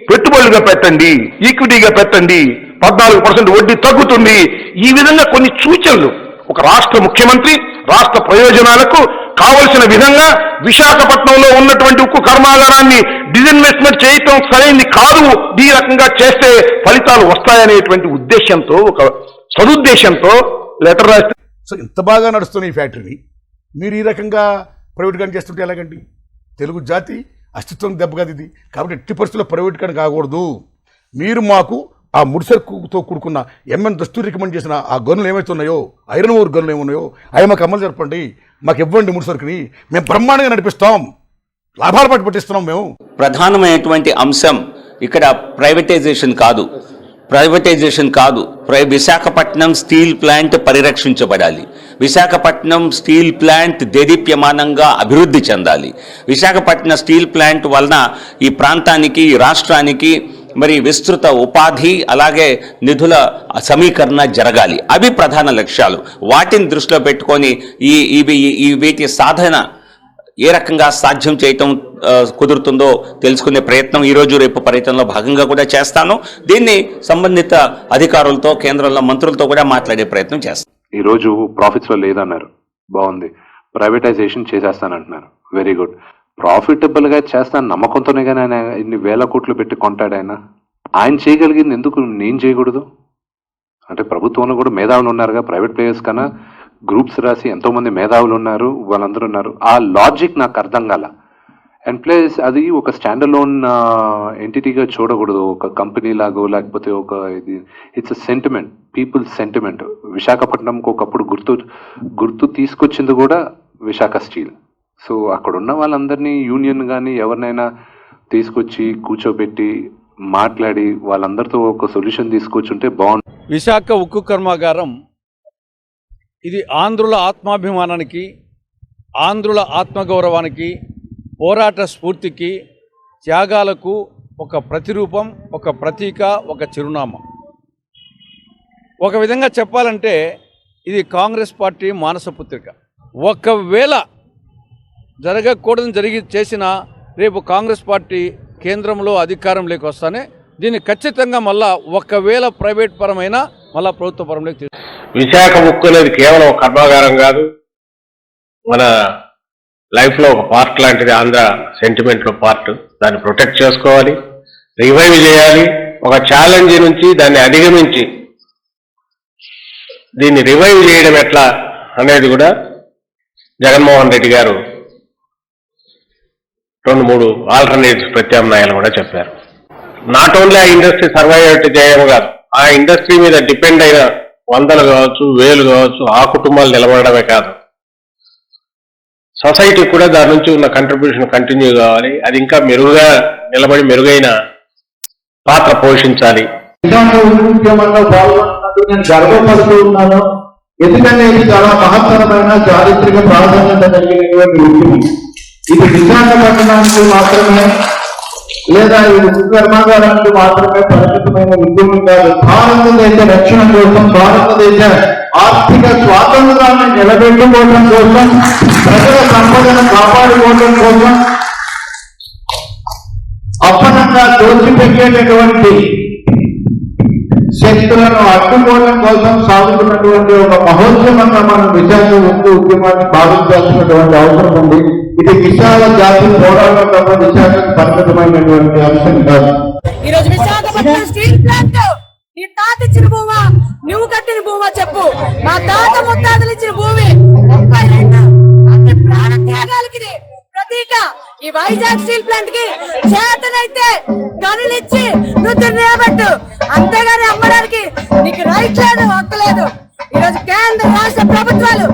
పెట్టుబడులుగా పెట్టండి, ఈక్విటీగా పెట్టండి. 14% వడ్డీ తగ్గుతుంది. ఈ విధంగా కొన్ని సూచనలు ఒక రాష్ట్ర ముఖ్యమంత్రి రాష్ట్ర ప్రయోజనాలకు కావలసిన విధంగా విశాఖపట్నంలో ఉన్నటువంటి ఉక్కు కర్మాగారాన్ని డిజిన్వెస్ట్మెంట్ చేయటం సరైనది కాదు, ఈ రకంగా చేస్తే ఫలితాలు వస్తాయనేటువంటి ఉద్దేశంతో, ఒక సదుద్దేశంతో లెటర్ రాస్తే. సో ఇంత బాగా నడుస్తున్న ఈ ఫ్యాక్టరీని మీరు ఈ రకంగా ప్రైవేట్గా చేస్తుంటే ఎలాగండి? తెలుగు జాతి అస్తిత్వం దెబ్బకాదు ఇది. కాబట్టి ఎట్టి పరిస్థితుల్లో ప్రైవేట్గా కాకూడదు. మీరు మాకు ఆ ముడిసరుకుతో కూడుకున్న ఎంఎన్ దస్తూరి రికమెండ్ చేసిన ఆ గనులు ఏమైతున్నాయో, ఐరన్ ఓర్ గనులు ఏమున్నాయో అవి మాకు అమలు జరపండి, మాకు ఇవ్వండి ముడిసరుకుని. మేము బ్రహ్మాండంగా నడిపిస్తాం, లాభాలు పట్టిస్తున్నాం. మేము ప్రధానమైనటువంటి అంశం ఇక్కడ ప్రైవేటైజేషన్ కాదు. విశాఖపట్నం స్టీల్ ప్లాంట్ పరిరక్షించబడాలి. విశాఖపట్నం స్టీల్ ప్లాంట్ దేదీప్యమానంగా అభివృద్ధి చెందాలి. విశాఖపట్నం స్టీల్ ప్లాంట్ వలన ఈ ప్రాంతానికి, ఈ రాష్ట్రానికి మరి విస్తృత ఉపాధి అలాగే నిధుల సమీకరణ జరగాలి. అవి ప్రధాన లక్ష్యాలు. వాటిని దృష్టిలో పెట్టుకొని వీటి సాధన ఏ రకంగా సాధ్యం చేయటం కుదురుతుందో తెలుసుకునే ప్రయత్నం ఈరోజు రేపు పర్యటనలో భాగంగా కూడా చేస్తాను. దీన్ని సంబంధిత అధికారులతో, కేంద్రంలో మంత్రులతో కూడా మాట్లాడే ప్రయత్నం చేస్తాను. ఈరోజు ప్రాఫిట్స్ లో లేదన్నారు, బాగుంది. ప్రైవేటైజేషన్ చేసేస్తానంటున్నారు, వెరీ గుడ్. ప్రాఫిటబుల్ గా చేస్తాను నమ్మకంతోనే కానీ ఆయన ఇన్ని 1000 కోట్లు పెట్టి కొంటాడు. ఆయన చేయగలిగింది ఎందుకు నేను చేయకూడదు? అంటే ప్రభుత్వంలో కూడా మేధావులు ఉన్నారుగా, ప్రైవేట్ ప్లేయర్స్ కన్నా గ్రూప్స్ రాసి ఎంతో మంది మేధావులు ఉన్నారు, వాళ్ళందరూ ఉన్నారు. ఆ లాజిక్ నాకు అర్థం కాల. అండ్ ప్లస్ అది ఒక స్టాండర్లోన్ ఎంటిటీగా చూడకూడదు, ఒక కంపెనీ లాగో లేకపోతే ఒక ఇది. It's a sentiment, people's sentiment. విశాఖపట్నంకి ఒకప్పుడు గుర్తు తీసుకొచ్చింది కూడా విశాఖ స్టీల్. సో అక్కడ ఉన్న వాళ్ళందరినీ యూనియన్ కానీ ఎవరినైనా తీసుకొచ్చి కూర్చోబెట్టి మాట్లాడి వాళ్ళందరితో ఒక సొల్యూషన్ తీసుకొచ్చుంటే బాగుంది. విశాఖ ఉక్కు కర్మాగారం ఇది ఆంధ్రుల ఆత్మాభిమానానికి, ఆంధ్రుల ఆత్మగౌరవానికి, పోరాట స్ఫూర్తికి, త్యాగాలకు ఒక ప్రతిరూపం, ఒక ప్రతీక, ఒక చిరునామా. ఒక విధంగా చెప్పాలంటే ఇది కాంగ్రెస్ పార్టీ మానసపుత్రిక. ఒకవేళ జరగకూడదని చేసినా రేపు కాంగ్రెస్ పార్టీ కేంద్రంలో అధికారంలోకి వస్తానే దీన్ని ఖచ్చితంగా మళ్ళా ఒకవేళ ప్రైవేట్ పరమైన మళ్ళా ప్రభుత్వ పరంలోకి విశాఖ ఉక్కు అనేది కేవలం కర్మాగారం కాదు, మన లైఫ్లో ఒక పార్ట్ లాంటిది, ఆంధ్ర సెంటిమెంట్లో పార్ట్. దాన్ని ప్రొటెక్ట్ చేసుకోవాలి, రివైవ్ చేయాలి. ఒక ఛాలెంజ్ నుంచి దాన్ని అధిగమించి దీన్ని రివైవ్ చేయడం ఎట్లా అనేది కూడా జగన్మోహన్ రెడ్డి గారు 2-3 ఆల్టర్నేటివ్స్ ప్రత్యామ్నాయాలు కూడా చెప్పారు. నాట్ ఓన్లీ ఆ ఇండస్ట్రీ సర్వైవ్ చేయడం కాదు, ఆ ఇండస్ట్రీ మీద డిపెండ్ అయిన 100 కావచ్చు, 1000 కావచ్చు, ఆ కుటుంబాలు నిలబడమే కాదు, సొసైటీ కూడా దాని నుంచి ఉన్న కంట్రిబ్యూషన్ కంటిన్యూ కావాలి. అది ఇంకా మెరుగ్గా నిలబడి మెరుగైన పాత్ర పోషించాలి. ఉద్యమంలో పాల్గొన్నట్టు నేను గర్వపడుతూ ఉన్నాను. ఎందుకంటే ఇది చాలా మహత్తరమైన చారిత్రక ప్రాధాన్యత కలిగినటువంటి ఉద్యమం. ఇది విశాఖపట్నానికి మాత్రమే లేదా ఈ ఉక్కు కర్మాగారానికి మాత్రమే పరిమితమైన ఉద్యమం కాదు. భారతదేశ రక్షణ కోసం, భారతదేశ ఆర్థిక స్వాతంత్రాన్ని నిలబెట్టుకోవడం కోసం, ప్రజల సంపదను కాపాడుకోవడం కోసం, అప్పనంగా దోచిపెట్టేటటువంటి శక్తులను అడ్డుకోవడం కోసం సాగుతున్నటువంటి ఒక మహోద్యమంగా మనం విశాఖ ఉక్కు ఉద్యమాన్ని భావించాల్సినటువంటి అవసరం ఉంది. ఇది విశాల జాతి పోరాటం తప్ప విశాఖకు పరిమితమైనటువంటి అంశం కాదు. ఈరోజు విశాఖపట్నం స్టీల్ ప్లాంట్ నీ తాత ఇచ్చిన భూమా, నువ్వు కట్టిన భూమా చెప్పు. మా తాత ముత్తాతలు ఇచ్చిన భూమి 32 అన్ని ప్రాణ త్యాగాలకి ప్రతీక. ఈ వైజాగ్ స్టీల్ ప్లాంట్ కి చేతనైతే గనులిచ్చి నువ్వు నిలబెట్టు, అంతేగాని అమ్మడానికి నీకు రైట్ లేదు, హక్కు లేదు. ఈరోజు కేంద్ర రాష్ట్ర ప్రభుత్వాలు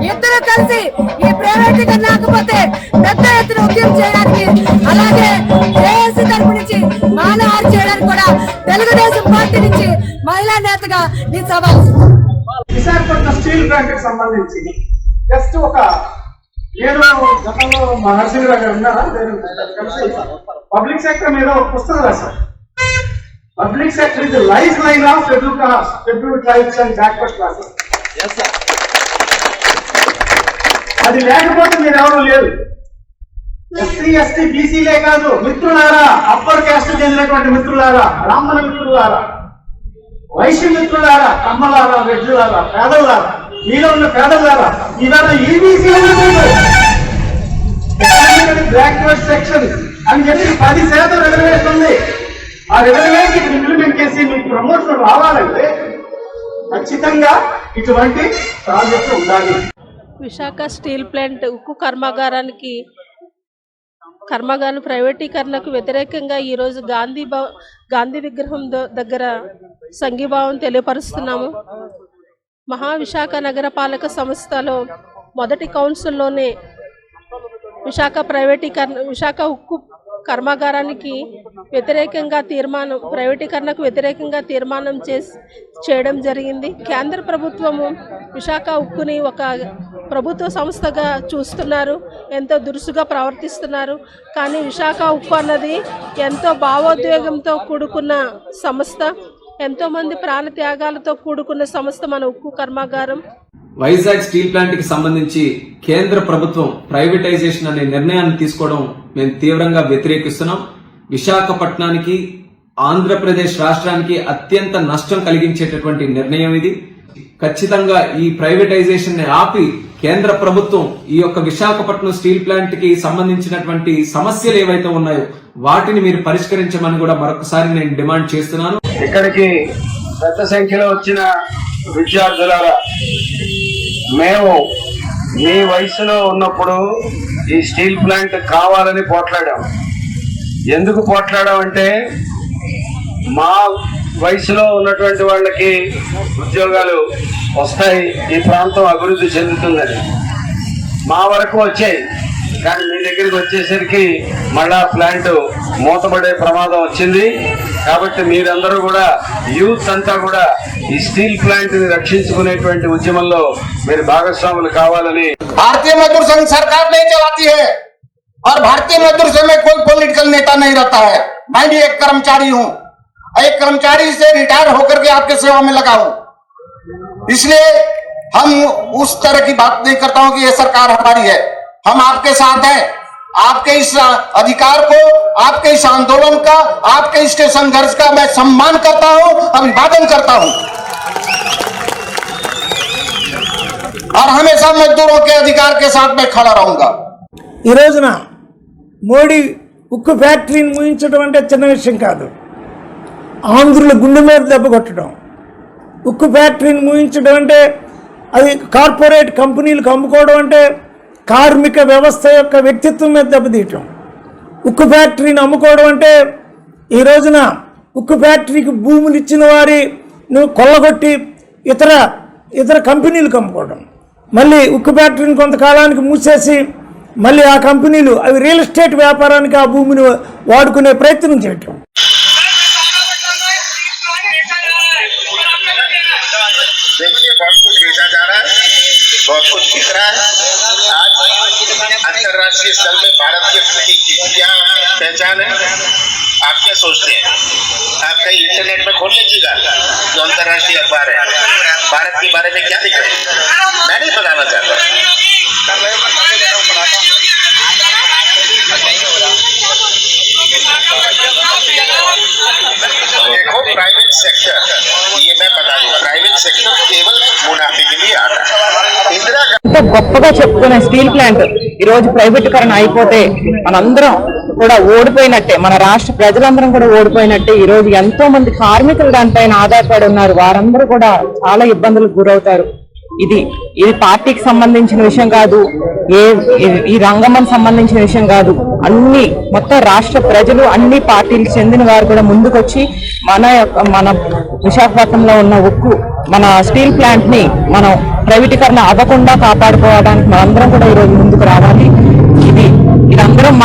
ఇద్దరు కలిసి ఈ ప్రైవేటీకరణ రాకపోతే పెద్ద ఎత్తున ఉద్యమం చేయడానికి, అలాగే జేఏసీ తరపు నుంచి మానహారం చేయడానికి కూడా తెలుగుదేశం పార్టీ నుంచి మహిళా నేతగా నీ సవాల్. విశాఖపట్నం స్టీల్ ప్లాంట్ కి సంబంధించి జస్ట్ ఒక గతంలో మా నరసింహరావు గారు ఉన్నారా, పబ్లిక్ సెక్టర్ మీద ఒక పుస్తకం రాశారు. Public sector is life line of schedule tribes and backward classes. అది లేకపోతే మీరు ఎవరు లేరు. ఎస్సీ ఎస్టీ బీసీలే కాదు, మిత్రులారా, అప్పర్ క్యాస్ట్ చెందినటువంటి మిత్రులారా, బ్రాహ్మణ మిత్రులారా, వైశ్య మిత్రులారా, కమ్మలారా, రెడ్డిలారా, పేదలారా, మీలో ఉన్న పేదలారా, ఇవాళ ఈబీసీ బ్యాక్వర్డ్ సెక్షన్ అని చెప్పి 10% రిజర్వేషన్ ఉంది. ఆ రిజర్వేషన్ ఇంప్లిమెంట్ చేసి మీకు ప్రమోషన్ రావాలంటే ఖచ్చితంగా ఇటువంటి ప్రాజెక్టు ఉండాలి. విశాఖ స్టీల్ ప్లాంట్ ఉక్కు కర్మాగారం ప్రైవేటీకరణకు వ్యతిరేకంగా ఈరోజు గాంధీ విగ్రహం దగ్గర సంఘీభావం తెలియపరుస్తున్నాము. మహావిశాఖ నగరపాలక సంస్థలో మొదటి కౌన్సిల్లోనే విశాఖ ఉక్కు కర్మాగారానికి వ్యతిరేకంగా ప్రైవేటీకరణకు వ్యతిరేకంగా తీర్మానం చేయడం జరిగింది. కేంద్ర ప్రభుత్వము విశాఖ ఉక్కుని ఒక ప్రభుత్వ సంస్థగా చూస్తున్నారు, ఎంతో దురుసుగా ప్రవర్తిస్తున్నారు. కానీ విశాఖ ఉక్కు అన్నది ఎంతో భావోద్వేగంతో కూడుకున్న సంస్థ, ఎంతో మంది ప్రాణ త్యాగాలతో కూడుకున్న సంస్థ మన ఉక్కు కర్మాగారం. వైజాగ్ స్టీల్ ప్లాంట్ కి సంబంధించి కేంద్ర ప్రభుత్వం ప్రైవేటైజేషన్ అనే నిర్ణయాన్ని తీసుకోవడం మేము తీవ్రంగా వ్యతిరేకిస్తున్నాం. విశాఖపట్నానికి, ఆంధ్రప్రదేశ్ రాష్ట్రానికి అత్యంత నష్టం కలిగించేటటువంటి నిర్ణయం ఇది. ఖచ్చితంగా ఈ ప్రైవేటైజేషన్ ని ఆపి కేంద్ర ప్రభుత్వం ఈ యొక్క విశాఖపట్నం స్టీల్ ప్లాంట్ కి సంబంధించినటువంటి సమస్యలు ఏవైతే ఉన్నాయో వాటిని మీరు పరిష్కరించమని కూడా మరొకసారి నేను డిమాండ్ చేస్తున్నాను. ఇక్కడికి పెద్ద సంఖ్యలో వచ్చిన విద్యార్థులారా, మేము మీ వయసులో ఉన్నప్పుడు ఈ స్టీల్ ప్లాంట్ కావాలని పోట్లాడాం. ఎందుకు పోట్లాడామంటే మా వయసులో ఉన్నటువంటి వాళ్ళకి ఉద్యోగాలు వస్తాయి, ఈ ప్రాంతం అభివృద్ధి చెందుతుందని. మా వరకు వచ్చాయి, కానీ మీ దగ్గరికి వచ్చేసరికి మళ్ళా ప్లాంట్ మూతపడే ప్రమాదం వచ్చింది. కాబట్టి మీరందరూ కూడా యూత్ అంతా కూడా ఈ స్టీల్ ప్లాంట్ ని రక్షించుకునేటువంటి ఉద్యమంలో మీరు భాగస్వాములు కావాలని. भारतीय मजदूर संघ सरकार नहीं चलाती है और भारतीय मजदूर संघ में कोई पॉलिटिकल नेता नहीं रहता है। मैं भी एक कर्मचारी हूँ, एक कर्मचारी से रिटायर होकर के आपके सेवा में लगा हूँ, इसलिए हम उस तरह की बात नहीं करता हूँ कि ये सरकार हमारी है। हम आपके साथ हैं, आपके इस अधिकार को, आपके इस आंदोलन का, आपके इसके संघर्ष का मैं सम्मान करता हूँ, अभिवादन करता हूँ और हमेशा मजदूरों के अधिकार के साथ मैं खड़ा रहूंगा। ఈ రోజున మోడీ ఉక్కు ఫ్యాక్టరీని ముగించడం అంటే చిన్న విషయం కాదు. ఆంధ్రుల గుండె మీద దెబ్బ కొట్టడం. ఉక్కు ఫ్యాక్టరీని ముగించడం అంటే అది కార్పొరేట్ కంపెనీలకు అమ్ముకోవడం అంటే కార్మిక వ్యవస్థ యొక్క వ్యక్తిత్వం మీద దెబ్బతీయటం. ఉక్కు ఫ్యాక్టరీని అమ్ముకోవడం అంటే ఈ రోజున ఉక్కు ఫ్యాక్టరీకి భూములు ఇచ్చిన వారి కొల్లగొట్టి ఇతర కంపెనీలకు అమ్ముకోవడం. మళ్ళీ ఉక్కు ఫ్యాక్టరీని కొంతకాలానికి మూసేసి మళ్ళీ ఆ కంపెనీలు అవి రియల్ ఎస్టేట్ వ్యాపారానికి ఆ భూమిని వాడుకునే ప్రయత్నం చేయటం. देखिए बहुत कुछ बेचा जा रहा है, बहुत कुछ बिक रहा है। आज अंतर्राष्ट्रीय स्तर में भारत के प्रति क्या पहचान है, आप क्या सोचते हैं? आप कहीं इंटरनेट में खोल लीजिएगा जो अंतर्राष्ट्रीय अखबार है, भारत के बारे में क्या दिख रहा है, मैं नहीं बताना चाहता। देखो प्राइवेट सेक्टर, ये मैं बता दूं, प्राइवेट सेक्टर केवल मुनाफे के लिए आता है। इंदिरा గొప్పగా చెప్పుకునే స్టీల్ ప్లాంట్ ఈ రోజు ప్రైవేటీకరణ అయిపోతే మనందరం కూడా ఓడిపోయినట్టే, మన రాష్ట్ర ప్రజలందరం కూడా ఓడిపోయినట్టే. ఈ రోజు ఎంతో మంది కార్మికులు దానిపైన ఆధారపడి ఉన్నారు, వారందరూ కూడా చాలా ఇబ్బందులకు గురవుతారు. ఇది పార్టీకి సంబంధించిన విషయం కాదు, ఈ రంగం సంబంధించిన విషయం కాదు. అన్ని మొత్తం రాష్ట్ర ప్రజలు, అన్ని పార్టీలకు చెందిన వారు కూడా ముందుకొచ్చి మన విశాఖపట్నంలో ఉన్న ఉక్కు, మన స్టీల్ ప్లాంట్ ని మనం ప్రైవేటీకరణ అవ్వకుండా కాపాడుకోవడానికి మనందరం కూడా ఈ రోజు ముందుకు రావాలి. ఇదందరం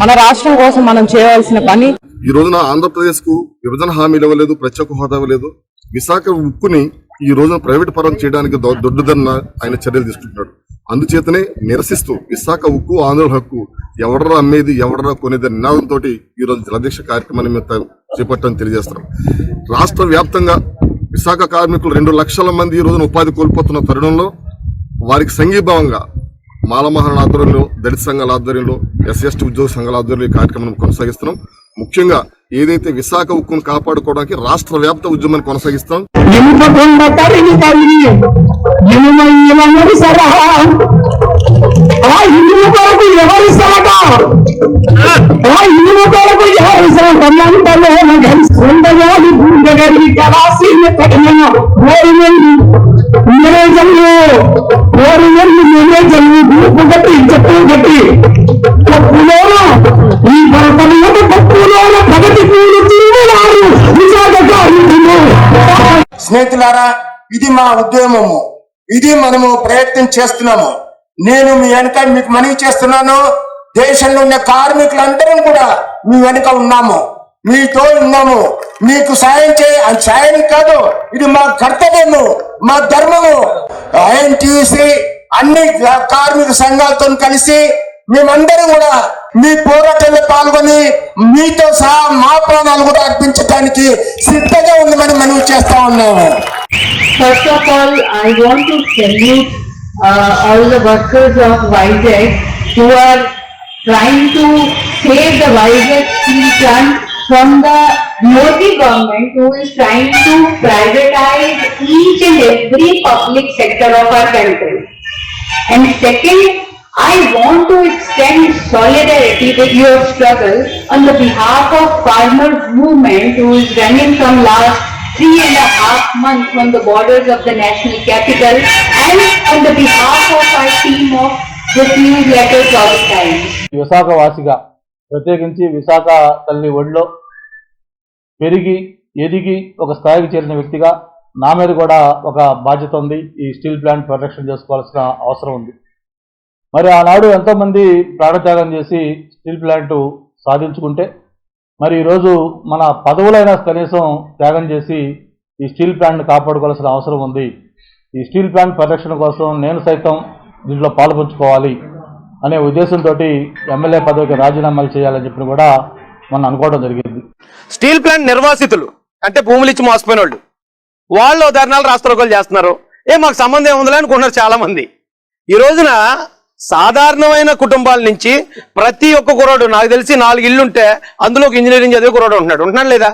మన రాష్ట్రం కోసం మనం చేయవలసిన పని. ఈ రోజున ఆంధ్రప్రదేశ్ కు విభజన హామీలు ఇవ్వలేదు, ప్రత్యేక హోదా ఇవ్వలేదు. విశాఖ ఉక్కుని ఈ రోజున ప్రైవేట్ పరం చేయడానికి దొడ్డుదన్న ఆయన చర్యలు తీసుకుంటున్నాడు. అందుచేతనే నిరసిస్తూ విశాఖ ఉక్కు ఆంధ్రుల హక్కు, ఎవడరా అమ్మేది ఎవడరా కొనేది నినాదంతో ఈ రోజు జలదీక్ష కార్యక్రమాన్ని చేపట్టని తెలియజేస్తున్నాం. రాష్ట్ర వ్యాప్తంగా విశాఖ కార్మికులు 2 లక్షల మంది ఈ రోజున ఉపాధి కోల్పోతున్న తరుణంలో వారికి సంఘీభావంగా మాలమహల్ ఆధ్వర్యంలో, దళిత సంఘాల ఆధ్వర్యంలో, ఎస్సీ ఉద్యోగ సంఘాల ఆధ్వర్యంలో ఈ కార్యక్రమం కొనసాగిస్తున్నాం. ముఖ్యంగా ఏదైతే విశాఖ ఉక్కును కాపాడుకోవడానికి రాష్ట్ర వ్యాప్త ఉద్యమాన్ని కొనసాగిస్తాం. స్నేహితులారా, ఇది మా ఉద్యమము, ఇది మనము ప్రయత్నం చేస్తున్నాము. నేను మీ వెనక మీకు మనవి చేస్తున్నాను, దేశంలో ఉన్న కార్మికులందరం కూడా మీ వెనక ఉన్నాము, మీతో ఉన్నాము. మీకు సాయం కాదు, ఇది మా కర్తవ్యము, మా ధర్మము. ఐఎన్టీసీ అన్ని కార్మిక సంఘాలతో కలిసి మేమందరం కూడా మీ పోరాటంలో పాల్గొని మీతో సహా మా ప్రాణాలు కూడా అర్పించడానికి సిద్ధంగా ఉందని మనం చేస్తా ఉన్నాము. First of all, I want to salute all the workers of Vizag who are trying to save the Vizag steel plant from the Modi government, who is trying to privatize each and every public sector of our country. And second, I want to extend solidarity with your struggle on the behalf of farmers movement who is running from last 3.5 months from the borders of the national capital, and on the behalf of our team of this newsletter Project Times. Visakha వాసిగా ప్రత్యేకించి విశాఖ తల్లి ఒడిలో పెరిగి ఎదిగి ఒక స్థాయికి చేరిన వ్యక్తిగా నా మీద కూడా ఒక బాధ్యత ఉంది. ఈ స్టీల్ ప్లాంట్ పరిరక్షణ చేసుకోవాల్సిన అవసరం ఉంది. మరి ఆనాడు ఎంతోమంది ప్రాణత్యాగం చేసి స్టీల్ ప్లాంట్ సాధించుకుంటే మరి ఈరోజు మన పదవులైనా కనీసం త్యాగం చేసి ఈ స్టీల్ ప్లాంట్ని కాపాడుకోవాల్సిన అవసరం ఉంది. ఈ స్టీల్ ప్లాంట్ పరిరక్షణ కోసం నేను సైతం దీంట్లో పాల్పంచుకోవాలి అనే ఉద్దేశంతో ఎమ్మెల్యే పదవికి రాజీనామాలు చేయాలని చెప్పి కూడా మనం అనుకోవడం జరిగింది. స్టీల్ ప్లాంట్ నిర్వాసితులు అంటే భూములు ఇచ్చి మోసపోయిన వాళ్ళు ధర్నాలు రాష్ట్రోకోలు చేస్తున్నారు. మాకు సంబంధం ఏముందని అనుకుంటున్నారు చాలా మంది. ఈ రోజున సాధారణమైన కుటుంబాల నుంచి ప్రతి ఒక్క కుర్రాడు, నాకు తెలిసి 4 ఇళ్ళు ఉంటే అందులో ఒక ఇంజనీరింగ్ చదివే కుర్రాడు ఉంటున్నాడు లేదా?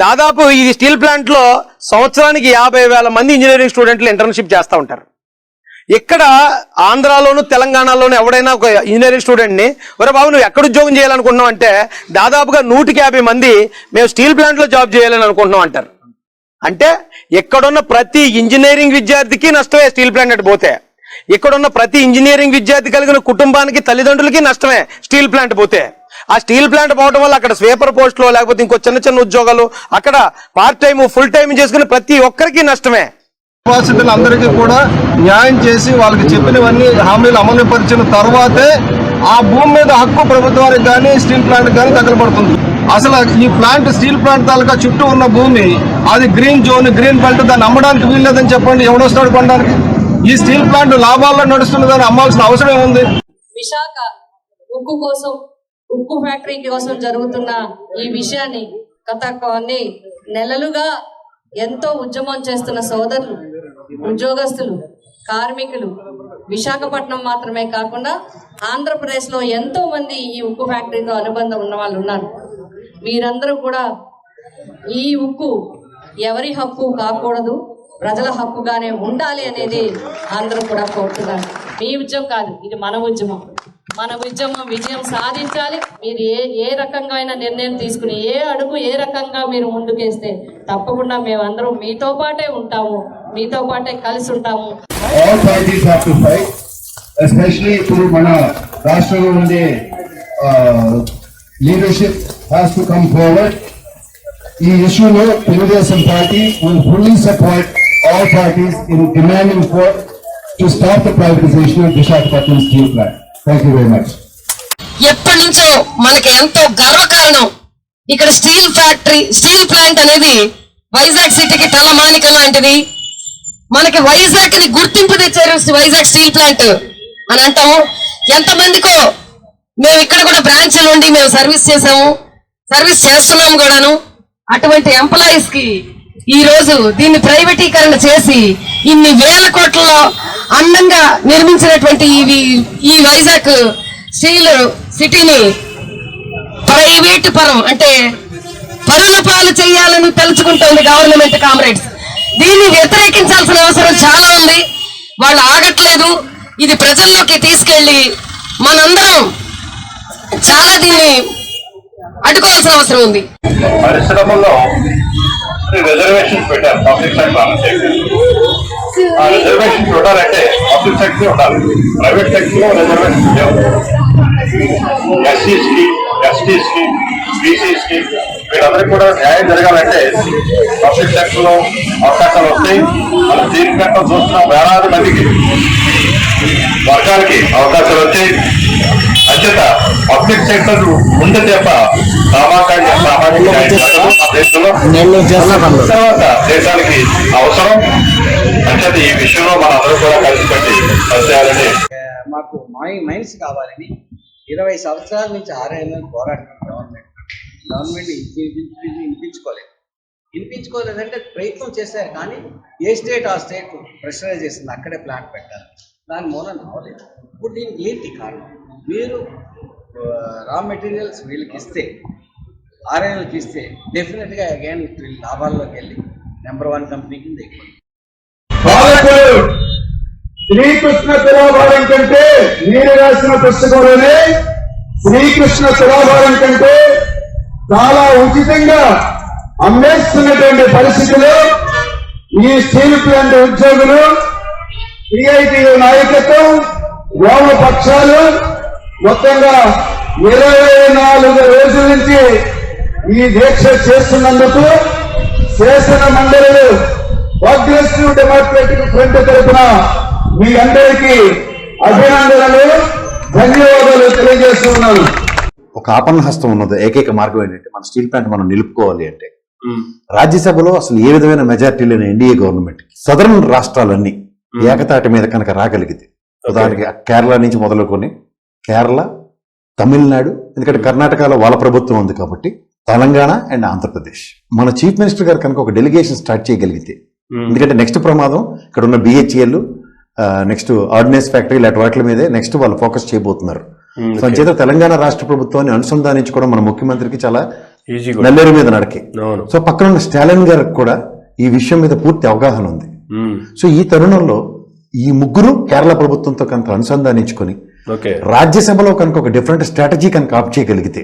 దాదాపు ఈ స్టీల్ ప్లాంట్ లో సంవత్సరానికి 50,000 మంది ఇంజనీరింగ్ స్టూడెంట్లు ఇంటర్న్షిప్ చేస్తూ ఉంటారు. ఇక్కడ ఆంధ్రాలోను తెలంగాణలోను ఎవడైనా ఒక ఇంజనీరింగ్ స్టూడెంట్ని ఒరే బాబు నువ్వు ఎక్కడ ఉద్యోగం చేయాలనుకుంటున్నావు అంటే దాదాపుగా 150 మంది మేము స్టీల్ ప్లాంట్లో జాబ్ చేయాలని అనుకుంటున్నాం అంటారు. అంటే ఇక్కడున్న ప్రతి ఇంజనీరింగ్ విద్యార్థికి నష్టమే స్టీల్ ప్లాంట్ అటు పోతే. ఇక్కడున్న ప్రతి ఇంజనీరింగ్ విద్యార్థి కలిగిన కుటుంబానికి, తల్లిదండ్రులకి నష్టమే స్టీల్ ప్లాంట్ పోతే. ఆ స్టీల్ ప్లాంట్ పోవడం వల్ల అక్కడ స్వీపర్ పోస్టులో లేకపోతే ఇంకో చిన్న చిన్న ఉద్యోగాలు, అక్కడ పార్ట్ టైం ఫుల్ టైం చేసుకుని ప్రతి ఒక్కరికి నష్టమే. నిర్వాసితులందరికీ కూడా న్యాయం చేసి వాళ్ళకి చెప్పినవన్నీ హామీలు అమలు పరిచిన తర్వాతే ఆ భూమి మీద హక్కు ప్రభుత్వానికి కానీ స్టీల్ ప్లాంట్ కానీ తగలబడుతుంది. అసలు ఈ ప్లాంట్ స్టీల్ ప్లాంట్ తాలూకా చుట్టూ ఉన్న భూమి అది గ్రీన్ జోన్, గ్రీన్ బెల్ట్, దాన్ని అమ్మడానికి వీల్లేదని చెప్పండి. ఎవడొస్తాడు కొనడానికి? ఈ స్టీల్ ప్లాంట్ లాభాల్లో నడుస్తున్నదని అమ్మాల్సిన అవసరం ఏముంది? విశాఖ ఉక్కు కోసం, ఉక్కు ఫ్యాక్టరీ కోసం జరుగుతున్న ఈ విషయాన్ని గత కొన్ని నెలలుగా ఎంతో ఉద్యమం చేస్తున్న సోదరులు, ఉద్యోగస్తులు, కార్మికులు, విశాఖపట్నం మాత్రమే కాకుండా ఆంధ్రప్రదేశ్లో ఎంతో మంది ఈ ఉక్కు ఫ్యాక్టరీతో అనుబంధం ఉన్న వాళ్ళు ఉన్నారు. వీరందరూ కూడా ఈ ఉక్కు ఎవరి హక్కు కాకూడదు, ప్రజల హక్కుగానే ఉండాలి అనేది అందరూ కూడా కోరుతున్నారు. మీ ఉద్యమం కాదు, ఇది మన ఉద్యమం. మన ఉద్యమం విజయం సాధించాలి. మీరు ఏ రకంగా అయినా నిర్ణయం తీసుకుని ఏ అడుగు ఏ రకంగా మీరు ముందుకేస్తే తప్పకుండా మేమందరం మీతో పాటే ఉంటాము, మీతో పాటే కలిసి ఉంటాము. All parties have to fight, especially ఇప్పుడు మన రాష్ట్రంలో ఉండే leadership has to come forward. ఈ ఇష్యూలో Telugu Desam party will fully support all parties in demanding to stop the privatization of Visakhapatnam steel plant. Thank you very much. ఎప్పటి నుంచో మనకి ఎంతో గర్వకారణం ఇక్కడ స్టీల్ ఫ్యాక్టరీ, స్టీల్ ప్లాంట్ అనేది వైజాగ్ సిటీకి తలమానిక లాంటిది. మనకి వైజాగ్ ని గుర్తింపు తెచ్చారు వైజాగ్ స్టీల్ ప్లాంట్ అని అంటాము. ఎంతమందికో మేము ఇక్కడ కూడా బ్రాంచ్ నుండి మేము సర్వీస్ చేస్తున్నాము కూడాను. అటువంటి ఎంప్లాయీస్ కి ఈ రోజు దీన్ని ప్రైవేటీకరణ చేసి ఇన్ని వేల కోట్లలో అందంగా నిర్మించినటువంటి ఈ వైజాగ్ స్టీల్ సిటీని ప్రైవేట్ పరం అంటే పరుల పాలు చేయాలని తలుచుకుంటోంది గవర్నమెంట్. కామ్రేడ్స్, దీన్ని వ్యతిరేకించాల్సిన అవసరం చాలా ఉంది. వాళ్ళు ఆగట్లేదు. ఇది ప్రజల్లోకి తీసుకెళ్లి మనందరం చాలా దీన్ని అడ్డుకోవాల్సిన అవసరం ఉంది. పరిశ్రమల్లో రిజర్వేషన్ పెట్టారు పబ్లిక్ సెక్టర్. ఆ రిజర్వేషన్ చూడాలంటే పబ్లిక్ సెక్టర్ ఉండాలి, ప్రైవేట్ సెక్టర్ లో రిజర్వేషన్ ఎస్సీస్కి, ఎస్టీస్కి, బీసీస్కి వీళ్ళందరికీ కూడా న్యాయం జరగాలంటే పబ్లిక్ సెక్టర్ లో అవకాశాలు వస్తాయి. మనం దీనికంటే చూస్తున్న వేలాది మందికి వర్గాలకి అవకాశాలు వచ్చాయి. అంచేత పబ్లిక్ సెక్టర్ ముందు తప్ప సామాజిక తర్వాత దేశానికి అవసరం. అంచేత ఈ విషయంలో మన అందరూ కూడా కలిసిపెట్టి పనిచేయాలని, మాకు మైన్స్ కావాలని 20 సంవత్సరాల నుంచి ఆర్ఐఎంఎల్ పోరాడుతున్నాం. గవర్నమెంట్ వినిపించుకోలేదంటే ప్రయత్నం చేశారు, కానీ ఏ స్టేట్ ఆ స్టేట్ ప్రెషరైజ్ చేసింది అక్కడే ప్లాంట్ పెట్టాలి. దాని మూలన అవ్వలేదు. ఇప్పుడు దీనికి ఏంటి కారణం? మీరు రా మెటీరియల్స్ వీళ్ళకి ఇస్తే, ఆర్ఐఎంఎల్కి ఇస్తే డెఫినెట్గా అగైన్ వీళ్ళు లాభాల్లోకి వెళ్ళి నెంబర్ 1 కంపెనీ కింద ఎక్కువ. శ్రీకృష్ణ తులాభారం కంటే మీరు రాసిన పుస్తకంలోనే శ్రీకృష్ణ తులాభారం కంటే చాలా ఉచితంగా అమ్మేస్తున్నటువంటి పరిస్థితుల్లో ఈ స్టీల్ ప్లాంట్ ఉద్యోగులు, సిఐటియు నాయకత్వం, వామపక్షాలు మొత్తంగా 24 రోజుల నుంచి ఈ దీక్ష చేస్తున్నందుకు శాసన మండలిలో ప్రోగ్రెసివ్ డెమోక్రటిక్ ఫ్రంట్ తరఫున మీ అందరికీ అభినందనలు, ధన్యవాదాలు తెలియజేస్తున్నాను. ఒక ఆపన్న హస్తం ఉన్నది. ఏకైక మార్గం ఏంటంటే మన స్టీల్ ప్లాంట్ మనం నిలుపుకోవాలి అంటే రాజ్యసభలో అసలు ఏ విధమైన మెజార్టీ లేని ఎన్డీఏ గవర్నమెంట్ సదరన్ రాష్ట్రాలన్నీ ఏకతాటి మీద కనుక రాగలిగితే, ఉదాహరణకి కేరళ నుంచి మొదలుకొని కేరళ, తమిళనాడు, ఎందుకంటే కర్ణాటకలో వాళ్ళ ప్రభుత్వం ఉంది కాబట్టి, తెలంగాణ అండ్ ఆంధ్రప్రదేశ్, మన చీఫ్ మినిస్టర్ గారు కనుక ఒక డెలిగేషన్ స్టార్ట్ చేయగలిగితే, ఎందుకంటే నెక్స్ట్ ప్రమాదం ఇక్కడ ఉన్న బిహెచ్ఎల్, నెక్స్ట్ ఆర్డినెన్స్ ఫ్యాక్టరీ లాంటి వాటి మీదే నెక్స్ట్ వాళ్ళు ఫోకస్ చేయబోతున్నారు. సో అంచేత తెలంగాణ రాష్ట్ర ప్రభుత్వాన్ని అనుసంధానించుకోవడం మన ముఖ్యమంత్రికి చాలా నల్లేరు మీద నడకే. సో పక్కన ఉన్న స్టాలిన్ గారికి కూడా ఈ విషయం మీద పూర్తి అవగాహన ఉంది. సో ఈ తరుణంలో ఈ ముగ్గురు కేరళ ప్రభుత్వంతో కనుక అనుసంధానించుకొని రాజ్యసభలో కనుక ఒక డిఫరెంట్ స్ట్రాటజీ కనుక ఆప్ చేయగలిగితే